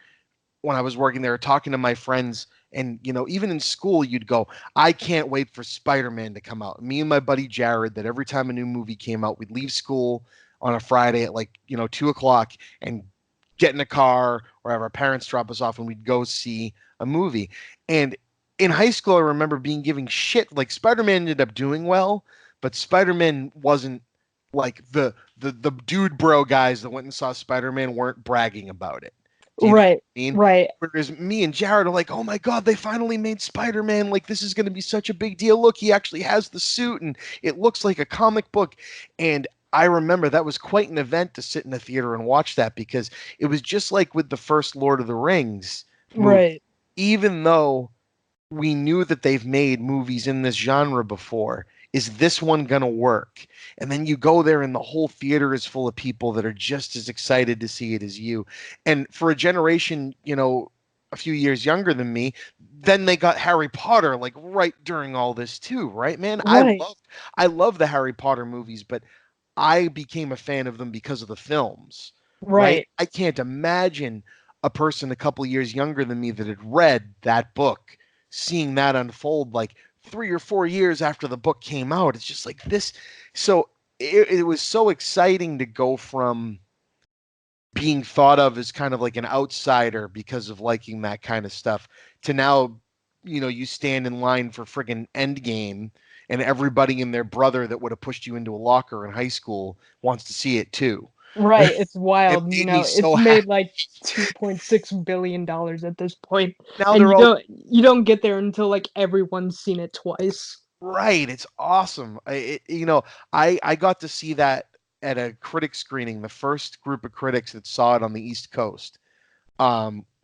when I was working there, talking to my friends, and even in school, you'd go, "I can't wait for Spider-Man to come out." Me and my buddy Jared, that every time a new movie came out, we'd leave school on a Friday at like 2 o'clock and get in a car or have our parents drop us off, and we'd go see a movie. And in high school, I remember being giving shit. Like, Spider-Man ended up doing well, but Spider-Man wasn't like the dude bro guys that went and saw Spider-Man weren't bragging about it. Do you know Right. what I mean? Right. Whereas me and Jared are like, oh my God, they finally made Spider-Man. Like, this is going to be such a big deal. Look, he actually has the suit and it looks like a comic book. And I remember that was quite an event to sit in the theater and watch that, because it was just like with the first Lord of the Rings movie. Right. Even though we knew that they've made movies in this genre before, is this one going to work? And then you go there and the whole theater is full of people that are just as excited to see it as you. And for a generation, a few years younger than me, then they got Harry Potter like right during all this too, right, man? Right. I love the Harry Potter movies, but I became a fan of them because of the films, right? Right. I can't imagine a person a couple years younger than me that had read that book seeing that unfold like 3 or 4 years after the book came out. It's just like this. So it was so exciting to go from being thought of as kind of like an outsider because of liking that kind of stuff to now, you stand in line for friggin' Endgame and everybody and their brother that would have pushed you into a locker in high school wants to see it too. Right. It's It wild. made me It's so made happy. like $2.6 billion at this point, Now and they're all you don't get there until like everyone's seen it twice. right. It's awesome. I got to see that at a critic screening, the first group of critics that saw it on the East Coast,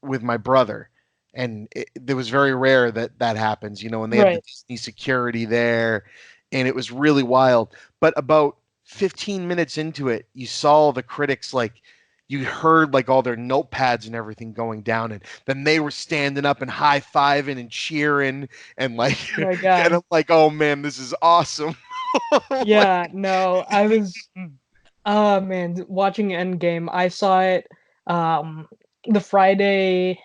with my brother, and it was very rare that that happens. And they had the Right. Disney security there, and it was really wild. But about 15 minutes into it, you saw the critics, like, you heard like all their notepads and everything going down, and then they were standing up and high-fiving and cheering and like, Oh my and God. I'm like, oh man, this is awesome. Like, Yeah. No, I was. Oh man, watching Endgame. I saw it um the Friday.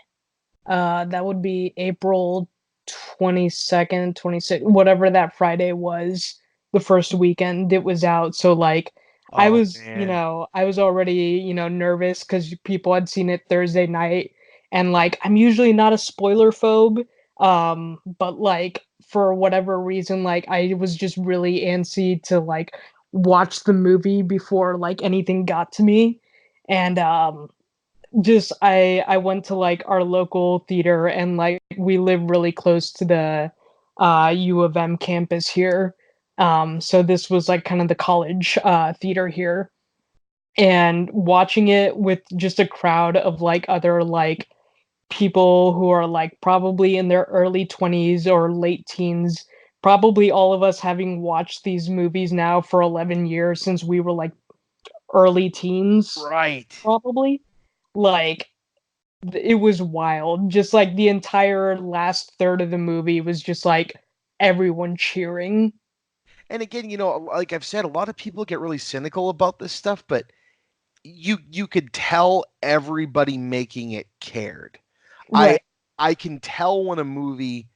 That would be April 22nd, 26th, whatever that Friday was, the first weekend it was out. So like I oh was, man. I was already, nervous because people had seen it Thursday night. And like I'm usually not a spoiler phobe. But like for whatever reason, like I was just really antsy to like watch the movie before like anything got to me. And just I went to like our local theater, and like we live really close to the U of M campus here. So this was like kind of the college theater here, and watching it with just a crowd of like other like people who are like probably in their early 20s or late teens, probably all of us having watched these movies now for 11 years since we were like early teens Right. probably. Like it was wild. Just like the entire last third of the movie was just like everyone cheering. And again, like I've said, a lot of people get really cynical about this stuff, but you could tell everybody making it cared. I Right. I can tell when a movie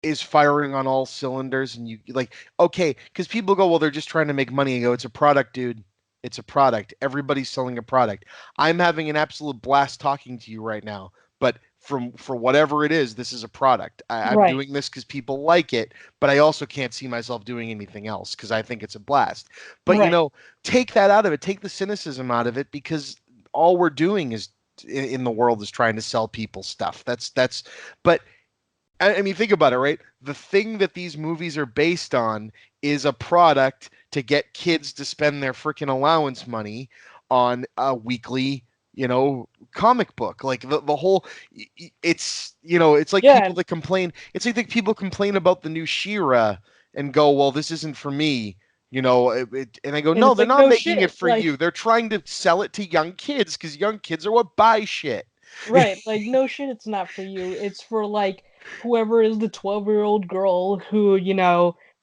is firing on all cylinders and you like okay, because people go, well, they're just trying to make money. And go, it's a product, dude. It's a product. Everybody's selling a product. I'm having an absolute blast talking to you right now, but for whatever it is, this is a product. I'm Right. doing this because people like it, but I also can't see myself doing anything else because I think it's a blast. But Right. take that out of it, take the cynicism out of it, because all we're doing is in the world is trying to sell people stuff. That's but I mean, think about it, right? The thing that these movies are based on is a product to get kids to spend their freaking allowance money on a weekly, comic book. Like the whole, it's like Yeah. people that complain. It's like the people complain about the new She-Ra and go, well, this isn't for me. And I go, And no, it's they're like not no making it shit. for Like you. They're trying to sell it to young kids because young kids are what buy shit. right. Like no shit, it's not for you. It's for like whoever is the 12-year-old girl who,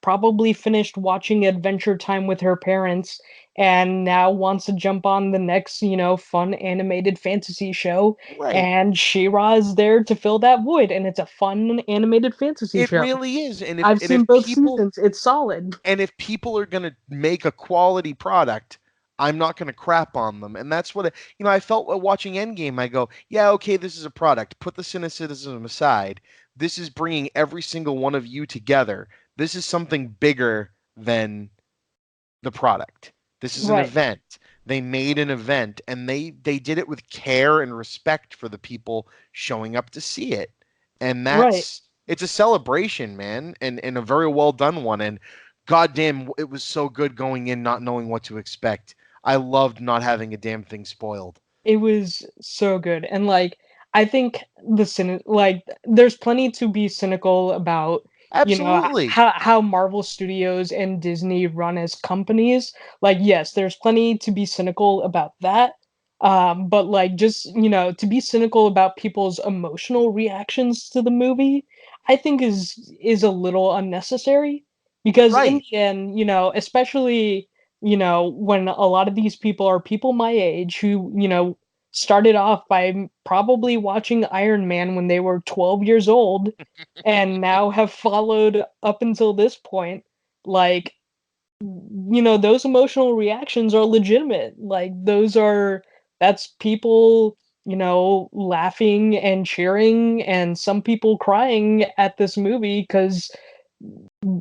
probably finished watching Adventure Time with her parents and now wants to jump on the next, fun animated fantasy show. Right. And She-Ra is there to fill that void. And it's a fun animated fantasy It show. really is. And if I've and seen if both people seasons. It's solid. and if people are going to make a quality product, I'm not going to crap on them. And that's what I felt while watching Endgame. I go, yeah, okay, this is a product. Put the cynicism aside. This is bringing every single one of you together. This is something bigger than the product. This is an Right. event. They made an event and they did it with care and respect for the people showing up to see it. And Right. it's a celebration, man, and a very well done one. And goddamn, it was so good going in not knowing what to expect. I loved not having a damn thing spoiled. It was so good. And like I think there's plenty to be cynical about, Absolutely. how Marvel Studios and Disney run as companies. Like yes, there's plenty to be cynical about that. But like just, to be cynical about people's emotional reactions to the movie, I think is a little unnecessary because in Right. the end, especially when a lot of these people are people my age who, started off by probably watching Iron Man when they were 12 years old and now have followed up until this point, like, those emotional reactions are legitimate. Like, that's people, laughing and cheering, and some people crying at this movie because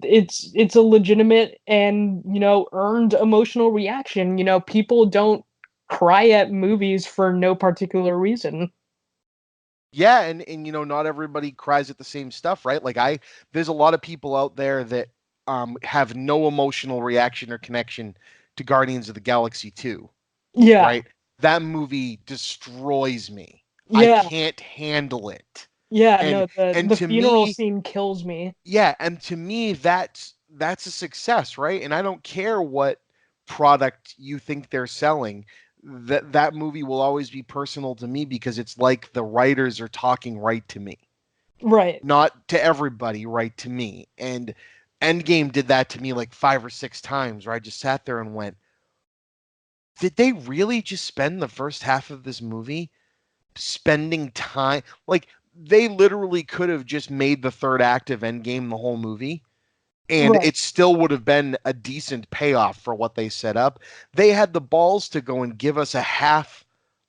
it's a legitimate and earned emotional reaction. People don't cry at movies for no particular reason. Yeah, and not everybody cries at the same stuff, right? Like there's a lot of people out there that have no emotional reaction or connection to Guardians of the Galaxy 2, Yeah, right? That movie destroys me. I yeah, can't handle it. yeah. And No, the and the to funeral me, scene kills me. yeah, and to me that's a success, right? And I don't care what product you think they're selling. That movie will always be personal to me because it's like the writers are talking right to me. Right. Not to everybody, right to me. And Endgame did that to me like 5 or 6 times where I just sat there and went, did they really just spend the first half of this movie spending time like they literally could have just made the third act of Endgame the whole movie and Right. it still would have been a decent payoff for what they set up. They had the balls to go and give us a half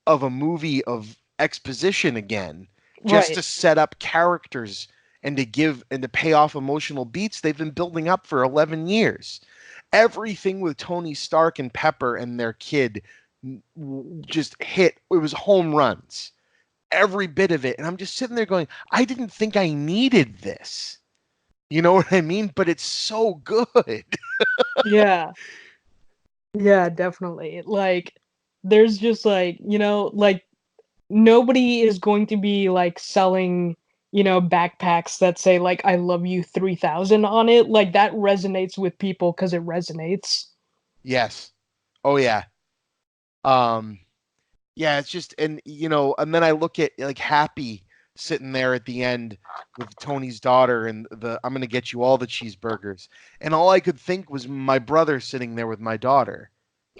of a movie of exposition again, just Right. to set up characters and to pay off emotional beats they've been building up for 11 years. Everything with Tony Stark and Pepper and their kid just hit. It was home runs, every bit of it. And I'm just sitting there going, I didn't think I needed this. You know what I mean? But it's so good. Yeah. Yeah, definitely. Like there's just like, like nobody is going to be like selling, backpacks that say like I love you 3000 on it. Like that resonates with people cuz it resonates. Yes. Oh yeah. Um Yeah, it's just, and and then I look at like Happy sitting there at the end with Tony's daughter and the I'm gonna get you all the cheeseburgers. And all I could think was my brother sitting there with my daughter.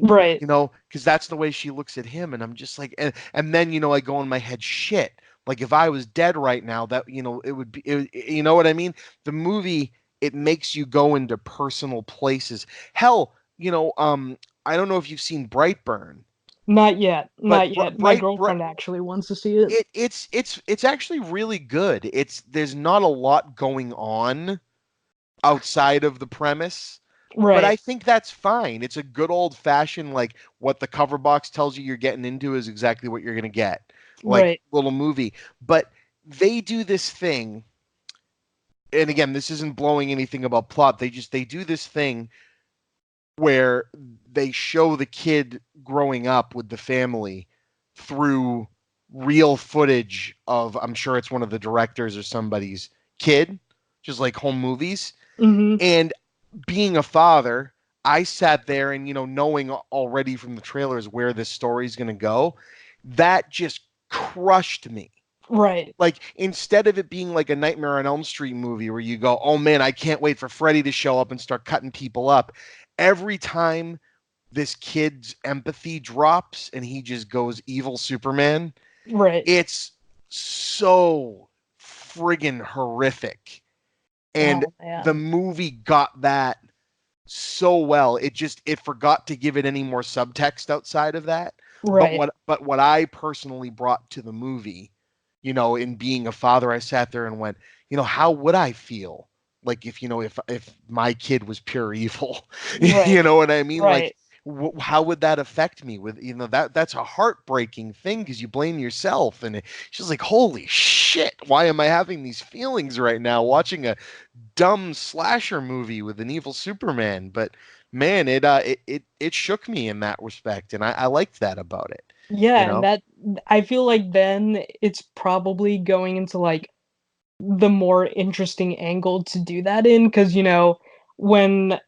Right. Because that's the way she looks at him, and I'm just like, and then I go in my head, shit. Like if I was dead right now, that it would be, you know what I mean? The movie, it makes you go into personal places. Hell, I don't know if you've seen Brightburn, Not yet. but Not yet. My girlfriend actually wants to see it. it's actually really good. There's not a lot going on outside of the premise, but I Right. think that's fine. It's a good old fashioned, like, what the cover box tells you you're getting into is exactly what you're gonna get, like, Right. little movie. But they do this thing, and again, this isn't blowing anything about plot. They do this thing where they show the kid growing up with the family through real footage of, I'm sure it's one of the directors or somebody's kid, just like home movies. Mm-hmm. And being a father, I sat there and, knowing already from the trailers where this story is going to go, that just crushed me. Right. Like, instead of it being like a Nightmare on Elm Street movie where you go, oh man, I can't wait for Freddy to show up and start cutting people up. Every time this kid's empathy drops and he just goes evil Superman, Right. it's so friggin' horrific. And Oh the man. movie got that so well. It forgot to give it any more subtext outside of that. But Right. what I personally brought to the movie, in being a father, I sat there and went, how would I feel? Like if if my kid was pure evil, Right. you know what I mean? Like, Right. how would that affect me? With that's a heartbreaking thing because you blame yourself, and she's like, holy shit, why am I having these feelings right now watching a dumb slasher movie with an evil Superman? But man, it shook me in that respect, and I liked that about it. You Yeah, and know? that I feel like then it's probably going into like the more interesting angle to do that in, because when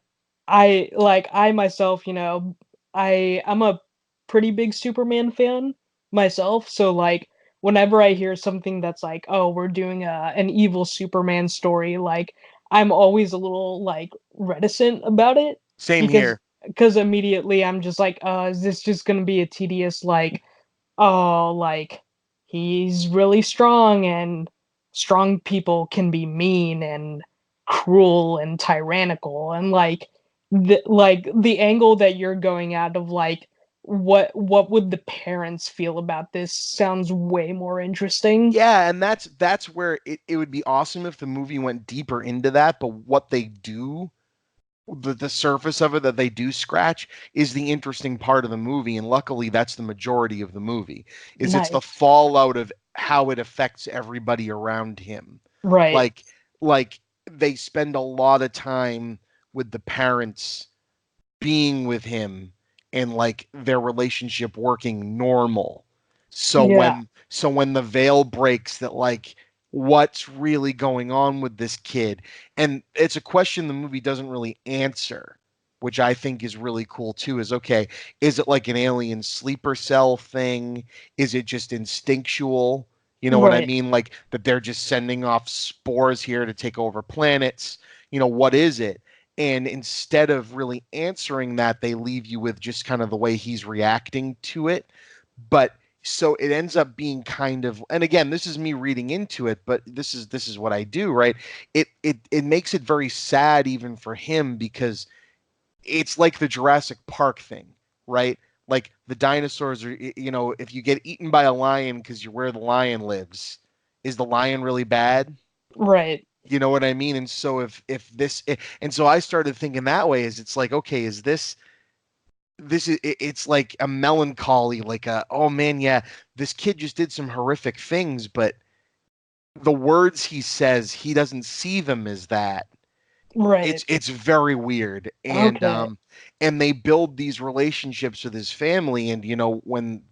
I myself, I'm a pretty big Superman fan myself, so like whenever I hear something that's like, oh, we're doing an evil Superman story, like I'm always a little like reticent about it Same because here. immediately I'm just like, is this just gonna be a tedious like, oh, like he's really strong and strong people can be mean and cruel and tyrannical, and like the angle that you're going at of like what would the parents feel about this sounds way more interesting. Yeah, and that's where it would be awesome if the movie went deeper into that, but what they do, the surface of it that they do scratch is the interesting part of the movie, and luckily that's the majority of the movie. Is it's the Nice. fallout of how it affects everybody around him. Right. Like like they spend a lot of time with the parents being with him and like their relationship working normal. So Yeah. when the veil breaks that, like, what's really going on with this kid, and it's a question the movie doesn't really answer, which I think is really cool too, is okay, is it like an alien sleeper cell thing? Is it just instinctual? You know what I Right. mean? Like that they're just sending off spores here to take over planets. What is it? And instead of really answering that, they leave you with just kind of the way he's reacting to it. But so it ends up being kind of, and again, this is me reading into it, but this is what I do, right? It makes it very sad even for him because it's like the Jurassic Park thing, right? Like the dinosaurs are, if you get eaten by a lion because you're where the lion lives, is the lion really bad? Right. You know what I mean? And so if this and so I started thinking that way, is it's like, okay, is this is it's like a melancholy, like a, oh man, yeah, this kid just did some horrific things, but the words he says, he doesn't see them as that. Right. It's very weird. Okay. And they build these relationships with his family, and you know when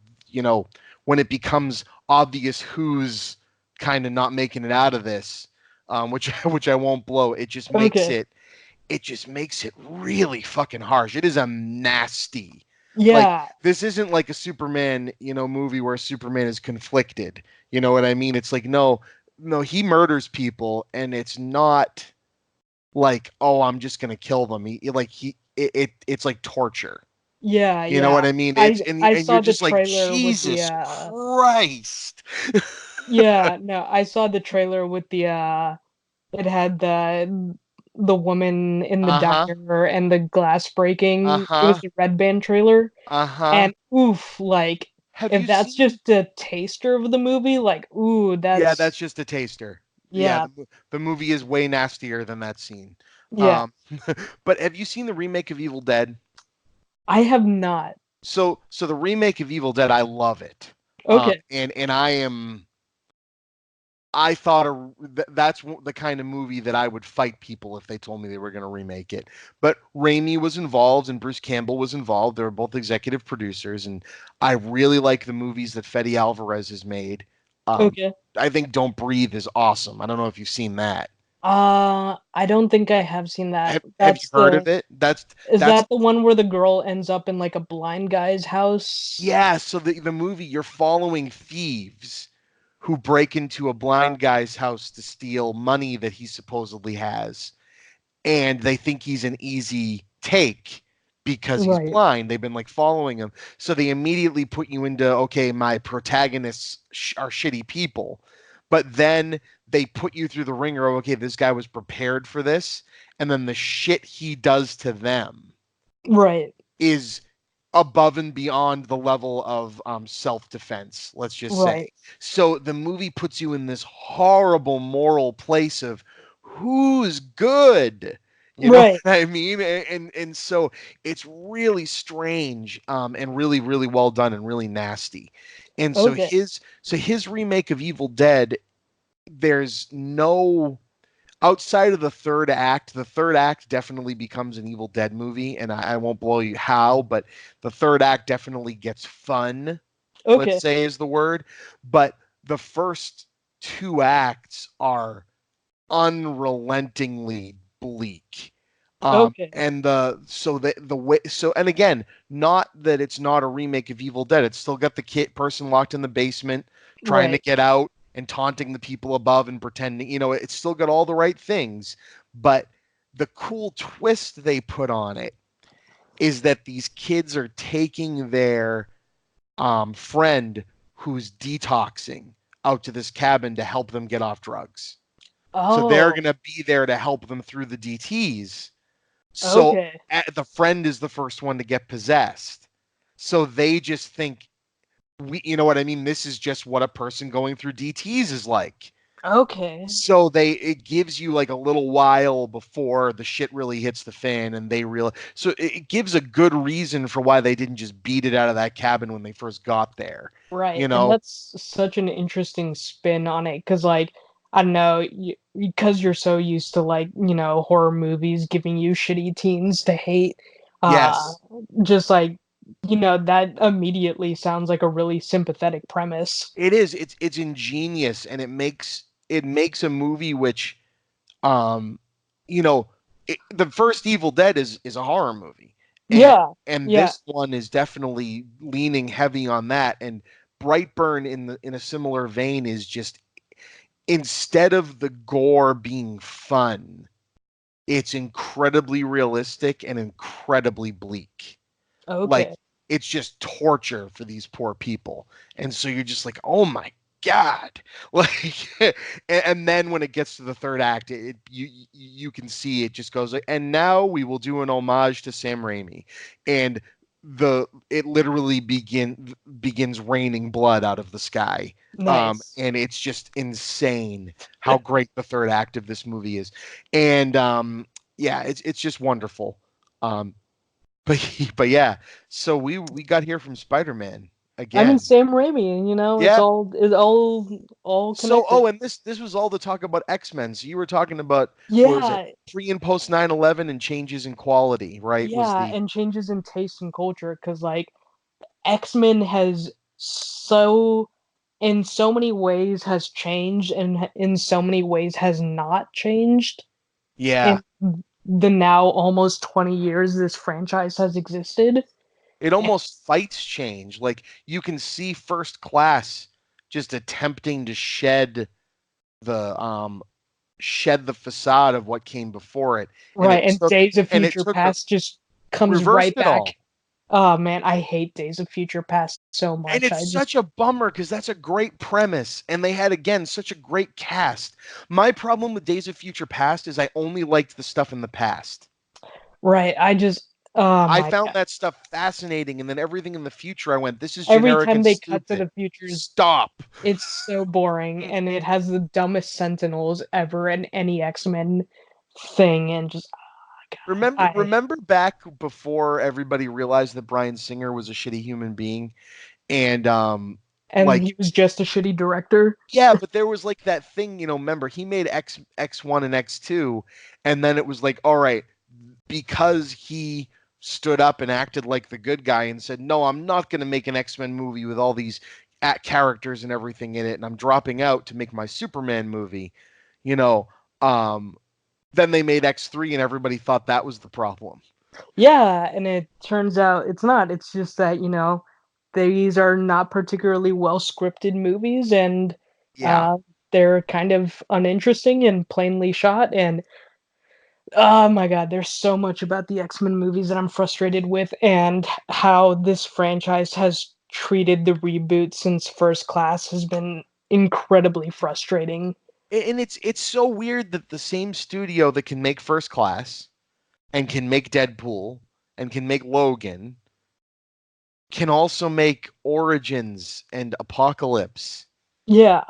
it becomes obvious who's kind of not making it out of this, which which I won't blow, Okay. it just makes it really fucking harsh. It is a nasty, Yeah. This isn't like a Superman, movie where Superman is conflicted. You know what I mean? It's like, no, no, he murders people, and it's not like, oh, I'm just gonna kill them. It's like torture. Yeah, You know what yeah. I mean? I I And you're saw the just like, trailer with the Jesus Christ. yeah, no, I saw the trailer with the it had the woman in the Uh-huh. diner and the glass breaking. It was Uh-huh. the Red Band trailer. Uh-huh. And oof, like Have if you that's seen? just a taster of the movie, like ooh, Yeah, that's that's just a taster. Yeah, yeah, the movie is way nastier than that scene. yeah. Um, but have you seen the remake of Evil Dead? I have not. So the remake of Evil Dead, I love it. Okay. And I thought that's the kind of movie that I would fight people if they told me they were going to remake it. But Raimi was involved and Bruce Campbell was involved. They were both executive producers, and I really like the movies that Fede Alvarez has made. Um, Okay. I think Don't Breathe is awesome. I don't know if you've seen that. I don't think I have seen that. Have you heard of it? Is That's that the one where the girl ends up in like a blind guy's house? Yeah. So the movie, you're following thieves who break into a blind guy's house to steal money that he supposedly has, and they think he's an easy take because he's Right. blind. They've been like following him, so they immediately put you into, okay, my protagonists are shitty people, but then they put you through the ringer of, okay, this guy was prepared for this, and then the shit he does to them Right. is above and beyond the level of self-defense, let's just say. Right. So the movie puts you in this horrible moral place of who's good. You know Right. what I mean? And so it's really strange, and really, really well done and really nasty. And so Okay. his remake of Evil Dead, there's no outside of the third act definitely becomes an Evil Dead movie, and I won't blow you how, but the third act definitely gets fun, let's Okay. say is the word. But the first two acts are unrelentingly bleak. Okay. And the way, so, and again, not that it's not a remake of Evil Dead. It's still got the person locked in the basement trying to Right. get out and taunting the people above and pretending, it's still got all the right things. But the cool twist they put on it is that these kids are taking their friend who's detoxing out to this cabin to help them get off drugs. So they're Oh, going to be there to help them through the DTs. So okay. the friend is the first one to get possessed. So they just think, you know what I mean? This is just what a person going through DTs is like. Okay. So it gives you like a little while before the shit really hits the fan, and they realize. So it gives a good reason for why they didn't just beat it out of that cabin when they first got there. Right. You And know? that's such an interesting spin on it because, like, I don't know, because you're so used to, like, horror movies giving you shitty teens to hate. Uh, Yes. just like, that immediately sounds like a really sympathetic premise. It is. It's ingenious, and it makes a movie which, um, you know, the first Evil Dead is a horror movie, and Yeah. and Yeah. this one is definitely leaning heavy on that. And Brightburn, in a similar vein, is just, instead of the gore being fun, it's incredibly realistic and incredibly bleak. Like, Okay. it's just torture for these poor people. And so you're just like, oh my God. Like, and then when it gets to the third act, you can see it just goes like, and now we will do an homage to Sam Raimi. And it literally begins raining blood out of the sky. Nice. And it's just insane how great the third act of this movie is. And yeah, it's just wonderful. Um, but yeah, so we got here from Spider-Man I mean, again. Sam Raimi, it's Yeah. all So, connected. and this was all the talk about X-Men. So you were talking about, what was it? Yeah, Pre and post 9/11 and changes in quality, right? Was yeah, the and changes in taste and culture because like X-Men has so in so many ways has changed and in so many ways has not changed Yeah, in the now almost 20 years this franchise has existed. It almost fights change. Like you can see First Class just attempting to shed the facade of what came before it, Right, and Days of and it Future took Past just comes reversed right it all. back. Oh man, I hate Days of Future Past so And much. it's such a bummer because that's a great premise, and they had again such a great cast. My problem with Days of Future Past is I only liked the stuff in the past. Right, oh I my found god. that stuff fascinating, and then everything in the future, I went, "This is Every generic time and they cut to stupid. the futures, Stop." it's so boring, and it has the dumbest Sentinels ever in any X-Men thing, and just oh my god, Remember back before everybody realized that Bryan Singer was a shitty human being, and and like he was just a shitty director. yeah, but there was like that thing, remember he made X1 and X2, and then it was like, all right, because he stood up and acted like the good guy and said, "No, I'm not going to make an X-Men movie with all these characters and everything in it, and I'm dropping out to make my Superman movie." You know, um, then they made X3, and everybody thought that was the problem. Yeah, and it turns out it's not. It's just that, these are not particularly well scripted movies, and Yeah, uh, they're kind of uninteresting and plainly shot. And oh my god, there's so much about the X-Men movies that I'm frustrated with, and how this franchise has treated the reboot since First Class has been incredibly frustrating. and it's so weird that the same studio that can make First Class and can make Deadpool and can make Logan can also make Origins and Apocalypse. Yeah,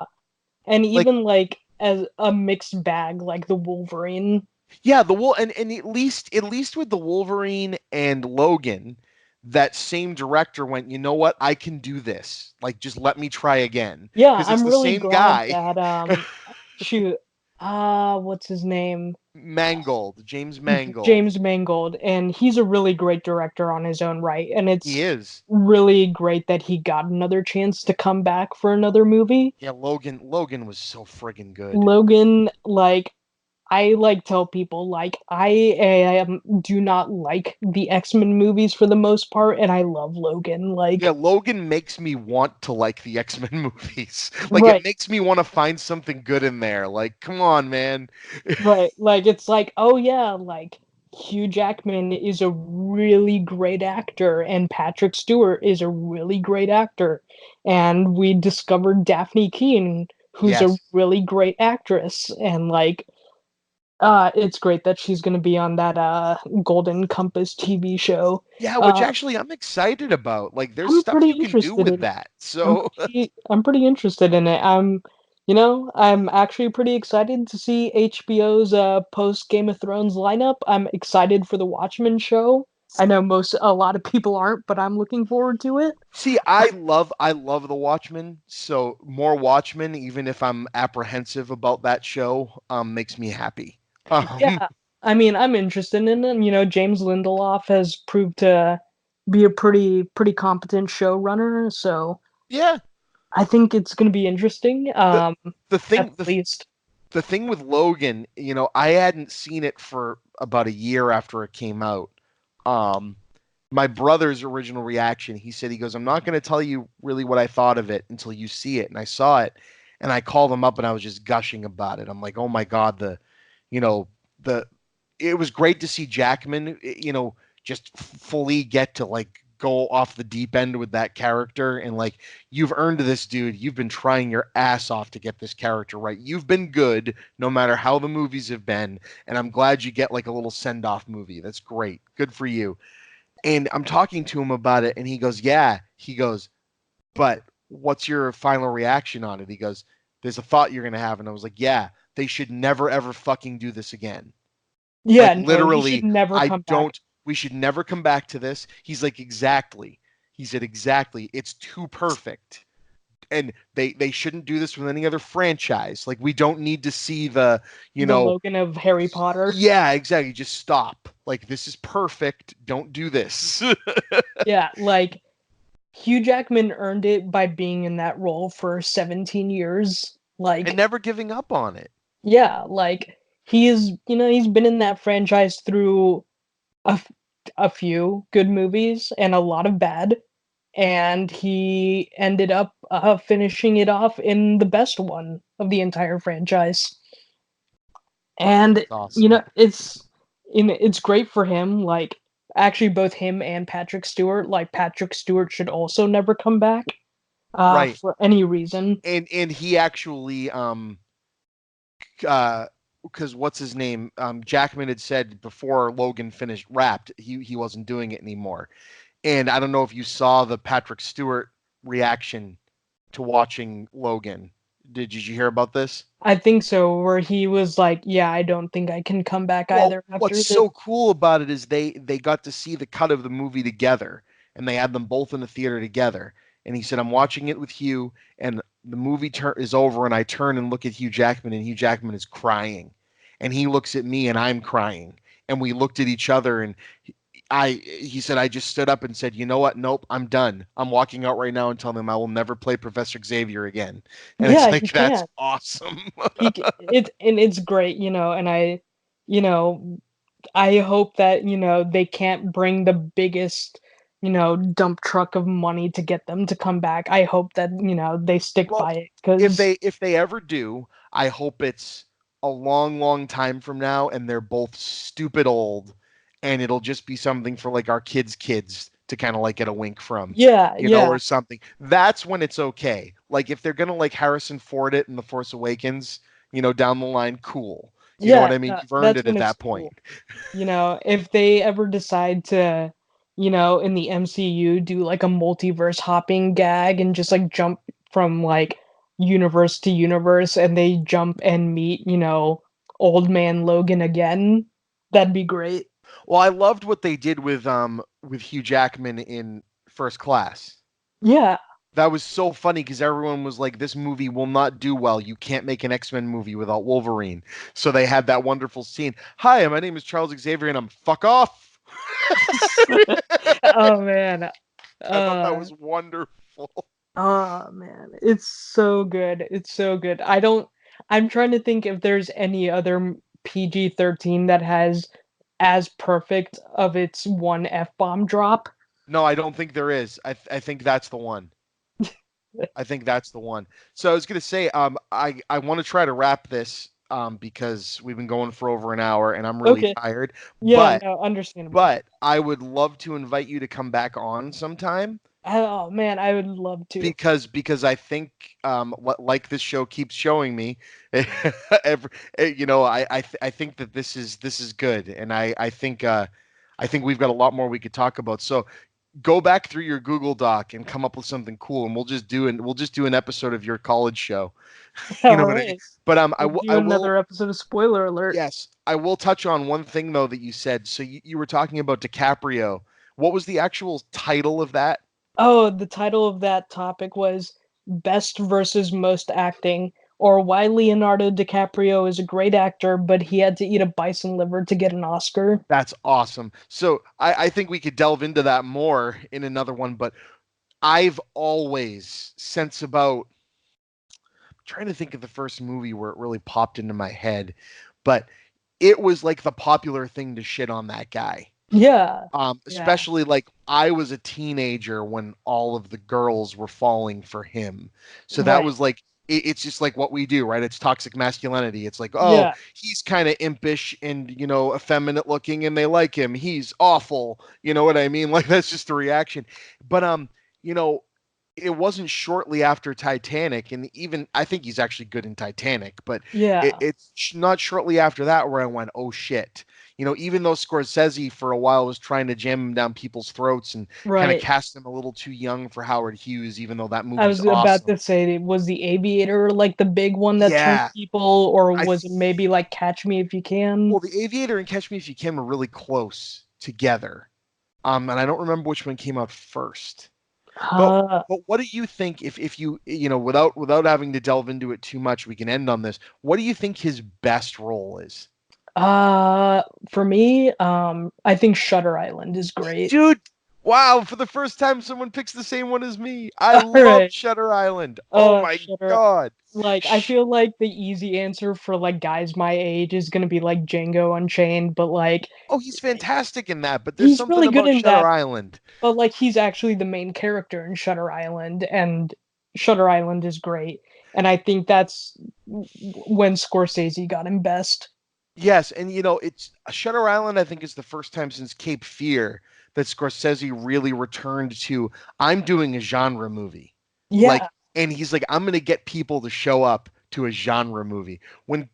and Like, even like as a mixed bag, like the Wolverine. yeah, the Wol and at least with the Wolverine and Logan, that same director went, you know what, I can do this. Like, just let me try again. Yeah, Because it's I'm the really same glad guy, that shoot, what's his name? Mangold, James Mangold. James Mangold, and he's a really great director on his own right, and He it's is. really great that he got another chance to come back for another movie. Yeah, Logan was so friggin' good. Logan, like I like tell people like do not like the X-Men movies for the most part, and I love Logan. Yeah, Like Logan makes me want to like the X-Men movies. Like it right, makes me want to find something good in there. Like, come on, man. right. Like it's like, oh yeah, like Hugh Jackman is a really great actor and Patrick Stewart is a really great actor. And we discovered Daphne Keane, who's a Yes. really great actress. And like it's great that she's gonna be on that Golden Compass TV show. Yeah, which Uh actually I'm excited about. Like there's I'm stuff pretty you can do interested with in it. that. So, I'm pretty interested in it. I'm actually pretty excited to see HBO's post Game of Thrones lineup. I'm excited for the Watchmen show. I know a lot of people aren't, but I'm looking forward to it. see, I love The Watchmen. So, more Watchmen even if I'm apprehensive about that show, makes me happy. Um, Yeah, I mean, I'm interested in it. James Lindelof has proved to be a pretty competent showrunner, so yeah. I think it's going to be interesting. The the At thing least. the thing with Logan, I hadn't seen it for about a year after it came out. Um, my brother's original reaction, he goes, I'm not going to tell you really what I thought of it until you see it. And I saw it and I called him up and I was just gushing about it. I'm like, oh my God, you know, the, it was great to see Jackman, just fully get to like go off the deep end with that character. And like, you've earned this, dude. You've been trying your ass off to get this character right. You've been good no matter how the movies have been. And I'm glad you get like a little send off movie. That's great. Good for you. And I'm talking to him about it, and he goes, "Yeah." He goes, "But what's your final reaction on it?" He goes, "There's a thought you're gonna have," and I was like, "Yeah, they should never ever fucking do this again. Yeah, Like no, he should literally, never I come back. don't. We should never come back to this." He's like, "Exactly." He said, "Exactly. It's too perfect." And they shouldn't do this with any other franchise. Like we don't need to see the, you The know, Logan of Harry Potter. yeah, exactly. Just stop. Like this is perfect. Don't do this. Yeah, like Hugh Jackman earned it by being in that role for 17 years. And Like, never giving up on it. yeah, like he's been in that franchise through a a few good movies and a lot of bad, and he ended up finishing it off in the best one of the entire franchise. And Awesome. it's great for him. Like, actually, both him and Patrick Stewart. Like, Patrick Stewart should also never come back, Right. for any reason. And he actually because what's his name? Jackman had said before Logan finished wrapped, he wasn't doing it anymore. And I don't know if you saw the Patrick Stewart reaction to watching Logan. Did you hear about this? I think so. Where he was like, "Yeah, I don't think I can come back Well, either what's after this." so cool about it is they got to see the cut of the movie together, and they had them both in the theater together. And he said, "I'm watching it with Hugh, and the movie is over, and I turn and look at Hugh Jackman, and Hugh Jackman is crying, and he looks at me, and I'm crying, and we looked at each other, and he said, I just stood up and said, you know what? Nope, I'm done. I'm walking out right now and telling them I will never play Professor Xavier again." And it's Yeah, he like, that's can. awesome. It's great, and you know, I hope that they can't bring the biggest dump truck of money to get them to come back. I hope that they stick Well, by it if because they ever do, I hope it's a long, long time from now, and they're both stupid old, and it'll just be something for like our kids to kind of like get a wink from, yeah, or yeah, something. That's when it's okay. Like if they're gonna like Harrison Ford it in The Force Awakens, down the line, cool. You know yeah. what I mean? No, You've earned that's it when at it's that point. cool. If they ever decide to, in the MCU do like a multiverse hopping gag and just like jump from like universe to universe and they jump and meet, old man Logan again, that'd be great. Well, I loved what they did with Hugh Jackman in First Class. Yeah. That was so funny because everyone was like, "This movie will not do well. You can't make an X-Men movie without Wolverine." So they had that wonderful scene. "Hi, my name is Charles Xavier, and I'm fuck off." Oh man. I thought that Uh was wonderful. oh man. It's so good. It's so good. I'm trying to think if there's any other PG-13 that has as perfect of its one F-bomb drop. No, I don't think there is. I think that's the one. I think that's the one. So I was gonna say, I want to try to wrap this, because we've been going for over an hour, and I'm really Okay. tired. Yeah, But no, understandable. but I would love to invite you to come back on sometime. Oh man, I would love to. Because I think, like this show keeps showing me, every, I think that this is good, and I think we've got a lot more we could talk about. So go back through your Google Doc and come up with something cool, and we'll just do an episode of your college show. You All know what I mean? right. But We'll I do will. another episode of Spoiler Alert. Yes, I will touch on one thing though that you said. So you were talking about DiCaprio. What was the actual title of that? Oh, the title of that topic was Best versus Most Acting, or Why Leonardo DiCaprio is a Great Actor, but he had to eat a bison liver to get an Oscar. That's awesome. So I think we could delve into that more in another one, but I've always, since about, I'm trying to think of the first movie where it really popped into my head, but it was like the popular thing to shit on that guy. Yeah. Yeah. Especially like I was a teenager when all of the girls were falling for him. So that Right. was like, it's just like what we do, right? It's toxic masculinity. It's like, oh, Yeah. he's kind of impish and, effeminate looking and they like him. He's awful. You know what I mean? Like that's just the reaction. But you know, it wasn't shortly after Titanic, and even I think he's actually good in Titanic, but Yeah. it's not shortly after that where I went, oh shit. Even though Scorsese for a while was trying to jam him down people's throats and kind of Right. cast him a little too young for Howard Hughes, even though that I movie's was about awesome. to say, was the Aviator like the big one that turned Yeah, people, or I was it maybe like Catch Me If You Can? well, The Aviator and Catch Me If You Can were really close together. And I don't remember which one came out first. But Uh, but what do you think, if without having to delve into it too much, we can end on this. What do you think his best role is? for me, I think Shutter Island is great. Dude, Wow, for the first time, someone picks the same one as me. I All love right. Shutter Island. Oh my Shutter. god. Like, I feel like the easy answer for like guys my age is gonna be like Django Unchained, but like Oh, he's fantastic in that, but there's he's something really good about in Shutter that. Island. But like he's actually the main character in Shutter Island, and Shutter Island is great. And I think that's when Scorsese got him best. Yes, and it's Shutter Island. I think is the first time since Cape Fear that Scorsese really returned to I'm doing a genre movie. Like, Yeah, and he's like, I'm gonna get people to show up to a genre movie. When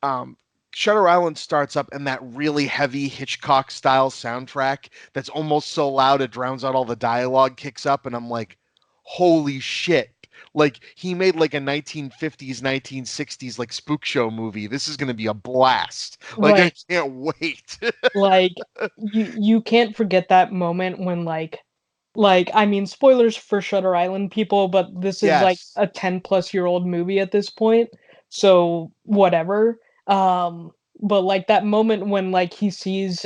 um Shutter Island starts up and that really heavy Hitchcock style soundtrack that's almost so loud it drowns out all the dialogue kicks up, and I'm like, holy shit. Like he made like a 1950s, 1960s like spook show movie. This is going to be a blast. Like I right. can't wait. Like you can't forget that moment when like I mean spoilers for Shutter Island people, but this is like Yes. a 10-plus-year-old movie at this point. So whatever. But like that moment when like he sees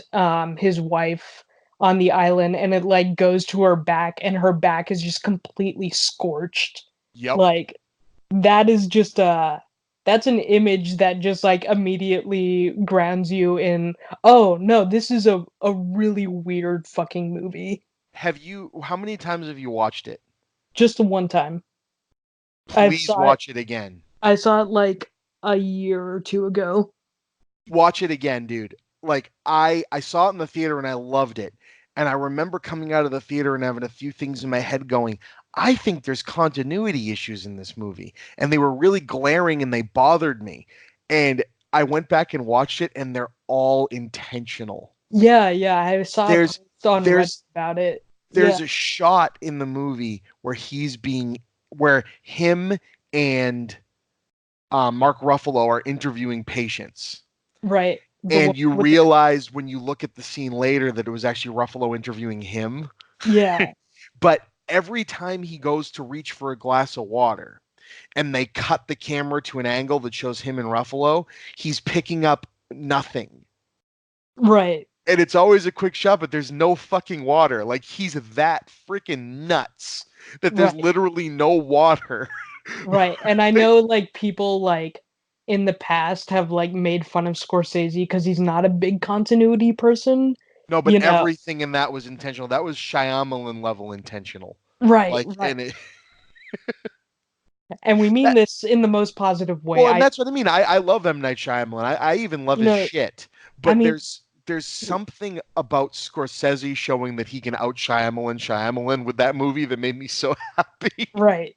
his wife on the island and it like goes to her back and her back is just completely scorched. Yep. Like that is just that's an image that just like immediately grounds you in, oh no, this is a really weird fucking movie. How many times have you watched it? Just the one time. I've Please saw it watch it again. I saw it like a year or two ago. Watch it again, dude. Like I saw it in the theater and I loved it. And I remember coming out of the theater and having a few things in my head going, I think there's continuity issues in this movie. And they were really glaring and they bothered me. And I went back and watched it and they're all intentional. Yeah, I saw a There's post on Reddit there's about it. Yeah, there's a shot in the movie where him and Mark Ruffalo are interviewing patients. right. The one And you with the realize when you look at the scene later that it was actually Ruffalo interviewing him. yeah, But every time he goes to reach for a glass of water and they cut the camera to an angle that shows him and Ruffalo, he's picking up nothing. right, And it's always a quick shot, but there's no fucking water. Like he's that freaking nuts that there's right. literally no water. Right. And I know like people like in the past have like made fun of Scorsese because he's not a big continuity person, No, but you know. everything in that was intentional. That was Shyamalan level intentional. Right, Like, right. and it, And we mean that this in the most positive way. well, and that's what I mean. I love M. Night Shyamalan. I even love You his know, shit. I But mean, there's something about Scorsese showing that he can out Shyamalan with that movie that made me so happy. right.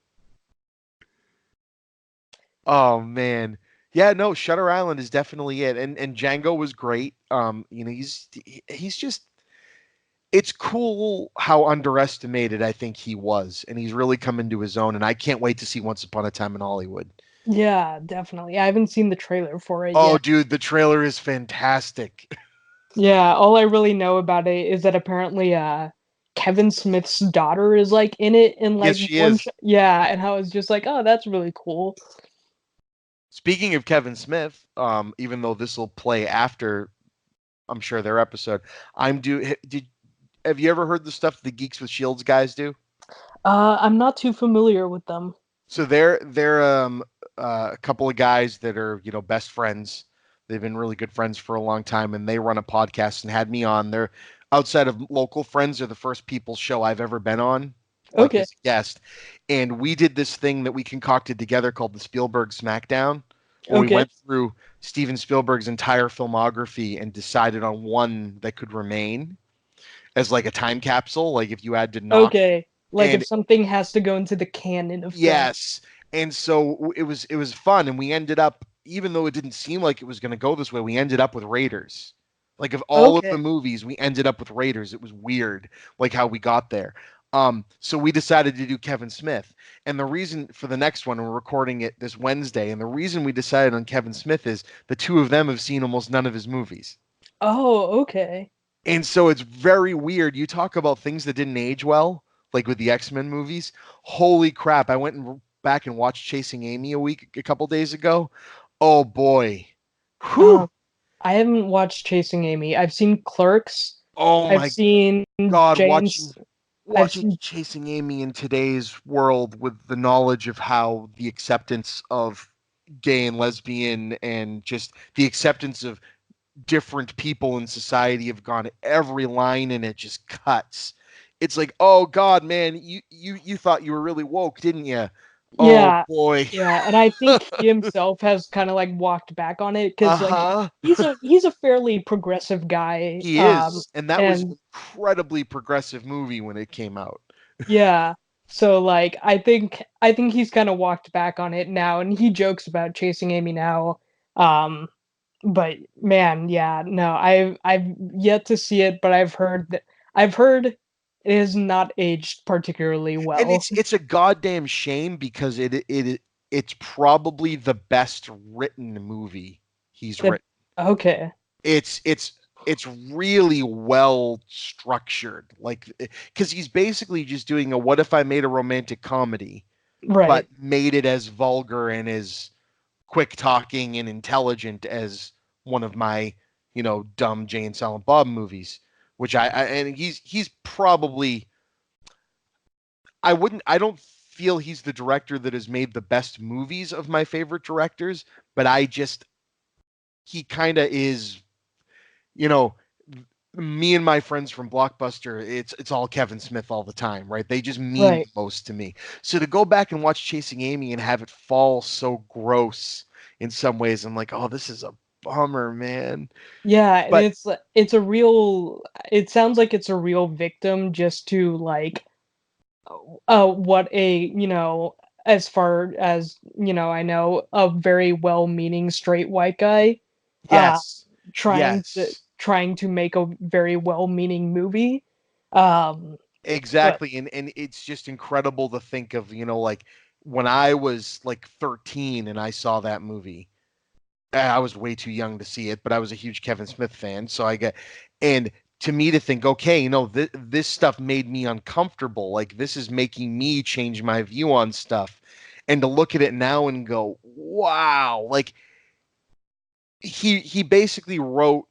Oh man. Yeah, no, Shutter Island is definitely it. And Django was great. He's just it's cool how underestimated I think he was, and he's really come into his own. And I can't wait to see Once Upon a Time in Hollywood. Yeah, definitely. I haven't seen the trailer for it Oh, yet. dude, the trailer is fantastic. Yeah, all I really know about it is that apparently Kevin Smith's daughter is like in it in Yes, like she one is. yeah, and I was just like, "Oh, that's really cool." Speaking of Kevin Smith, even though this will play after, I'm sure their episode. Did have you ever heard the stuff the Geeks with Shields guys do? I'm not too familiar with them. So they're a couple of guys that are best friends. They've been really good friends for a long time, and they run a podcast and had me on. They're outside of local friends. They're the first people show I've ever been on, like Okay. as a guest. And we did this thing that we concocted together called the Spielberg Smackdown, where we Okay. went through Steven Spielberg's entire filmography and decided on one that could remain as like a time capsule, like if you had to knock. Okay. Like if And something has to go into the canon of film. yes, and so it was fun, and we ended up, even though it didn't seem like it was going to go this way, we ended up with Raiders. Like of all of the Okay. movies, we ended up with Raiders. It was weird, like how we got there. So we decided to do Kevin Smith, and the reason for the next one, we're recording it this Wednesday, and the reason we decided on Kevin Smith is the two of them have seen almost none of his movies. Oh, okay. And so it's very weird. You talk about things that didn't age well, like with the X-Men movies. Holy crap. I went back and watched Chasing Amy a couple days ago. Oh boy. Whew. I haven't watched Chasing Amy. I've seen Clerks, Oh I've my seen God, James. I've watching seen, Chasing Amy in today's world with the knowledge of how the acceptance of gay and lesbian and just the acceptance of different people in society have gone, every line in it just cuts. It's like, oh God, man, you thought you were really woke, didn't you? Oh yeah, boy. yeah, and I think he himself has kind of like walked back on it because like Uh-huh. he's a fairly progressive guy. He is. And that was an And incredibly progressive movie when it came out. yeah, so like I think he's kind of walked back on it now, and he jokes about chasing Amy now. Um, but man, yeah, no, I've yet to see it, but I've heard it has not aged particularly And well. it's a goddamn shame because it's probably the best written movie he's It, written. okay, It's really well structured, like because he's basically just doing a what if I made a romantic comedy, but right. made it as vulgar and as quick talking and intelligent as one of my dumb Jay and Silent Bob movies, which and he's probably I don't feel he's the director that has made the best movies of my favorite directors, but he kind of is, you know, me and my friends from Blockbuster, it's all Kevin Smith all the time, right? They just mean Right. the most to me. So to go back and watch Chasing Amy and have it fall so gross in some ways, I'm like, oh, this is a bummer, man. Yeah, and But it's a real it sounds like it's a real victim just to like what a, as far as, I know, a very well-meaning straight white guy uh yes, trying to yes. trying to make a very well-meaning movie. Um but Exactly, and it's just incredible to think of, like when I was like 13 and I saw that movie. I was way too young to see it, but I was a huge Kevin Smith fan, so I get and to me to think, okay, this stuff made me uncomfortable. Like this is making me change my view on stuff, and to look at it now and go, wow, like he basically wrote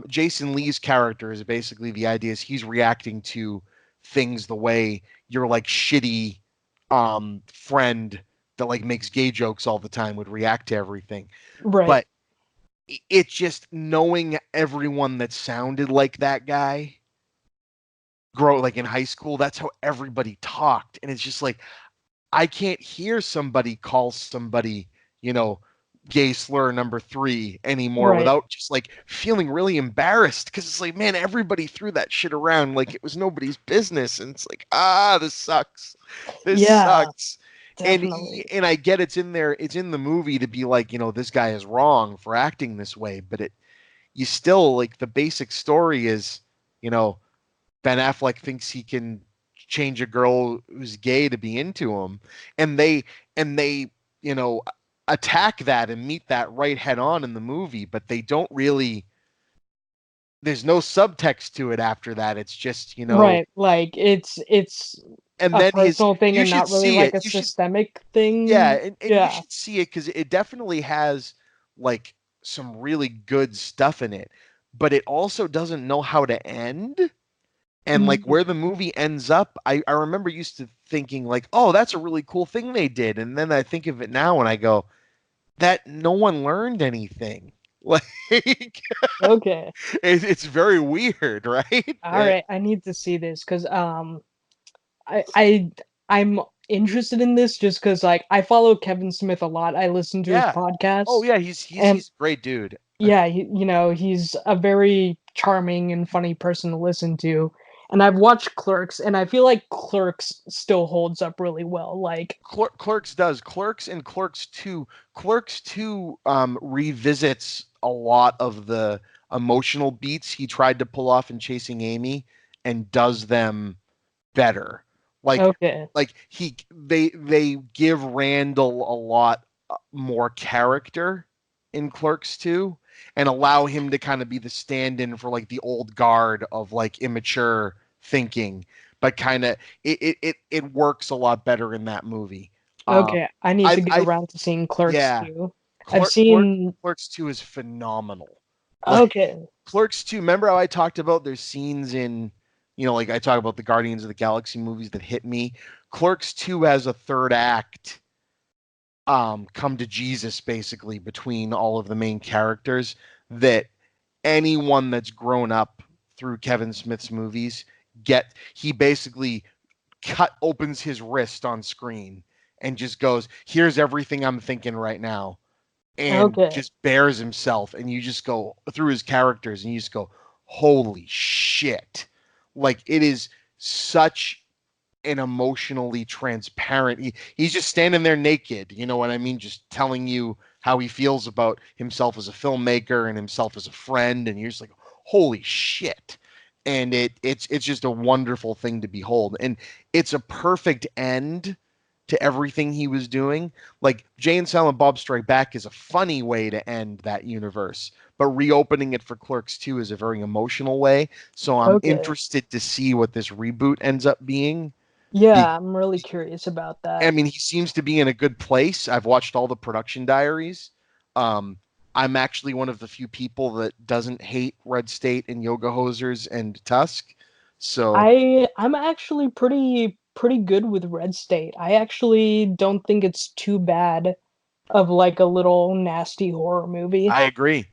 Jason Lee's character is basically the idea is he's reacting to things the way your like shitty friend that like makes gay jokes all the time would react to everything. right. But it just knowing everyone that sounded like that guy grow like in high school, that's how everybody talked. And it's just like I can't hear somebody call somebody, you know, gay slur number 3 anymore Right. without just like feeling really embarrassed because it's like, man, everybody threw that shit around like it was nobody's business. And it's like, this sucks. This Yeah, sucks. And definitely. and I get it's in there, it's in the movie to be like, this guy is wrong for acting this way, but you still like the basic story is, you know, Ben Affleck thinks he can change a girl who's gay to be into him, and they you know attack that and meet that right head on in the movie, but they don't really. There's no subtext to it after that. It's just Right. Like it's and a then personal thing you and should not really see like it. a You should systemic yeah, thing. and you Yeah. should see it because it definitely has like some really good stuff in it, but it also doesn't know how to end. And like Mm. where the movie ends up, I remember used to thinking like, oh, that's a really cool thing they did. And then I think of it now and I go, that no one learned anything. Like Okay. it's very weird, right? All right. I need to see this because I I I'm interested in this just because like I follow Kevin Smith a lot. I listen to his Yeah. Oh podcasts, yeah, and he's a great dude. yeah, he's a very charming and funny person to listen to. And I've watched Clerks, and I feel like Clerks still holds up really well. Like, Clerks does. Clerks and Clerks 2. Clerks 2 revisits a lot of the emotional beats he tried to pull off in Chasing Amy and does them better. Like okay, they give Randall a lot more character in Clerks 2 and allow him to kind of be the stand-in for like the old guard of like immature thinking, but kind of it works a lot better in that movie. Um, okay, I need to get I around to seeing Clerks yeah, too. I've Clerks seen, Clerks 2 is phenomenal. Okay. Clerks 2, remember how I talked about there's scenes in, like I talk about the Guardians of the Galaxy movies that hit me. Clerks 2 has a third act come to Jesus basically between all of the main characters that anyone that's grown up through Kevin Smith's movies he basically opens his wrist on screen and just goes, here's everything I'm thinking right now, and Okay. just bears himself, and you just go through his characters and you just go, holy shit. Like, it is such an emotionally transparent. He's just standing there naked, you know what I mean? Just telling you how he feels about himself as a filmmaker and himself as a friend, and you're just like, holy shit. And it's just a wonderful thing to behold. And it's a perfect end to everything he was doing. Like, Jay and Silent Bob Strike Back is a funny way to end that universe, but reopening it for Clerks 2 is a very emotional way. So I'm Okay. interested to see what this reboot ends up being. Yeah, I'm really curious about that. I mean, he seems to be in a good place. I've watched all the production diaries. I'm actually one of the few people that doesn't hate Red State and Yoga Hosers and Tusk. So I'm actually pretty good with Red State. I actually don't think it's too bad of like a little nasty horror movie. I agree.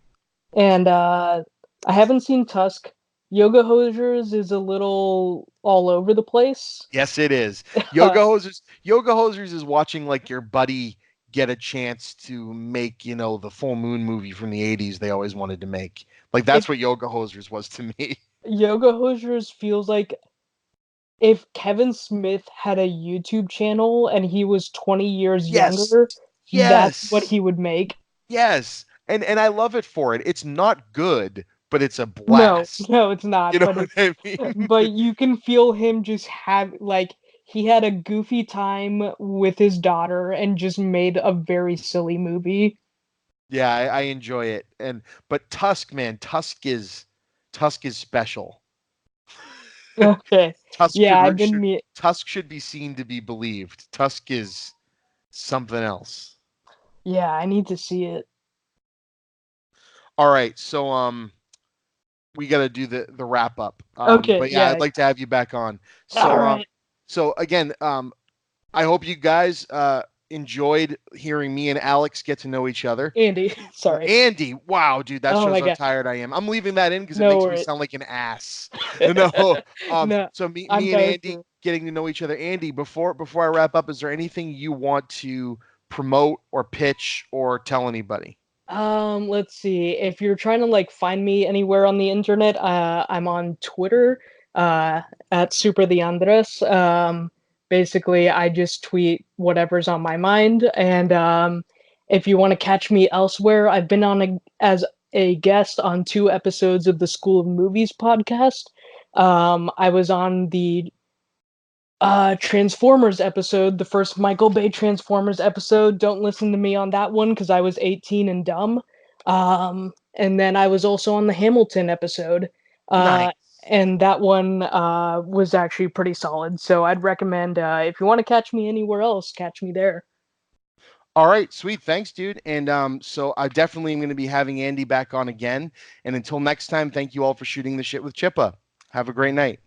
And I haven't seen Tusk. Yoga Hosers is a little all over the place. Yes, it is. Yoga Hosers is watching like your buddy get a chance to make, the full moon movie from the 80s they always wanted to make. Like, that's what Yoga Hosers was to me. Yoga Hosers feels like if Kevin Smith had a YouTube channel and he was 20 years Yes. younger, that's what Yes. he would make. Yes. And I love it for it. It's not good, but it's a No, blast. no, it's not. You know But what it's I mean? but you can feel him just have like he had a goofy time with his daughter and just made a very silly movie. Yeah, I enjoy it. But Tusk, man, Tusk is special. Okay. Tusk Yeah, should I've re- been should me Tusk should be seen to be believed. Tusk is something else. yeah, I need to see it. All right, so we got to do the wrap up. Okay, But yeah, yeah. I'd like to have you back on. All So right. so again, I hope you guys enjoyed hearing me and Alex get to know each other. Andy, sorry. Andy, wow, dude, that Oh shows my how god. tired I am. I'm leaving that in because it No makes me worries. sound like an ass. No, No, so me, I'm me and tired Andy too. getting to know each other. Andy, before I wrap up, is there anything you want to promote or pitch or tell anybody? Let's see. If you're trying to like find me anywhere on the internet, I'm on Twitter, at Super the Andres. Basically, I just tweet whatever's on my mind. And if you want to catch me elsewhere, I've been on as a guest on 2 episodes of the School of Movies podcast. I was on the Transformers episode, the first Michael Bay Transformers episode. Don't listen to me on that one because I was 18 and dumb. And then I was also on the Hamilton episode. Nice. And that one was actually pretty solid. So I'd recommend, if you want to catch me anywhere else, catch me there. All right, sweet. Thanks, dude. And so I definitely am going to be having Andy back on again. And until next time, thank you all for shooting the shit with Chippa. Have a great night.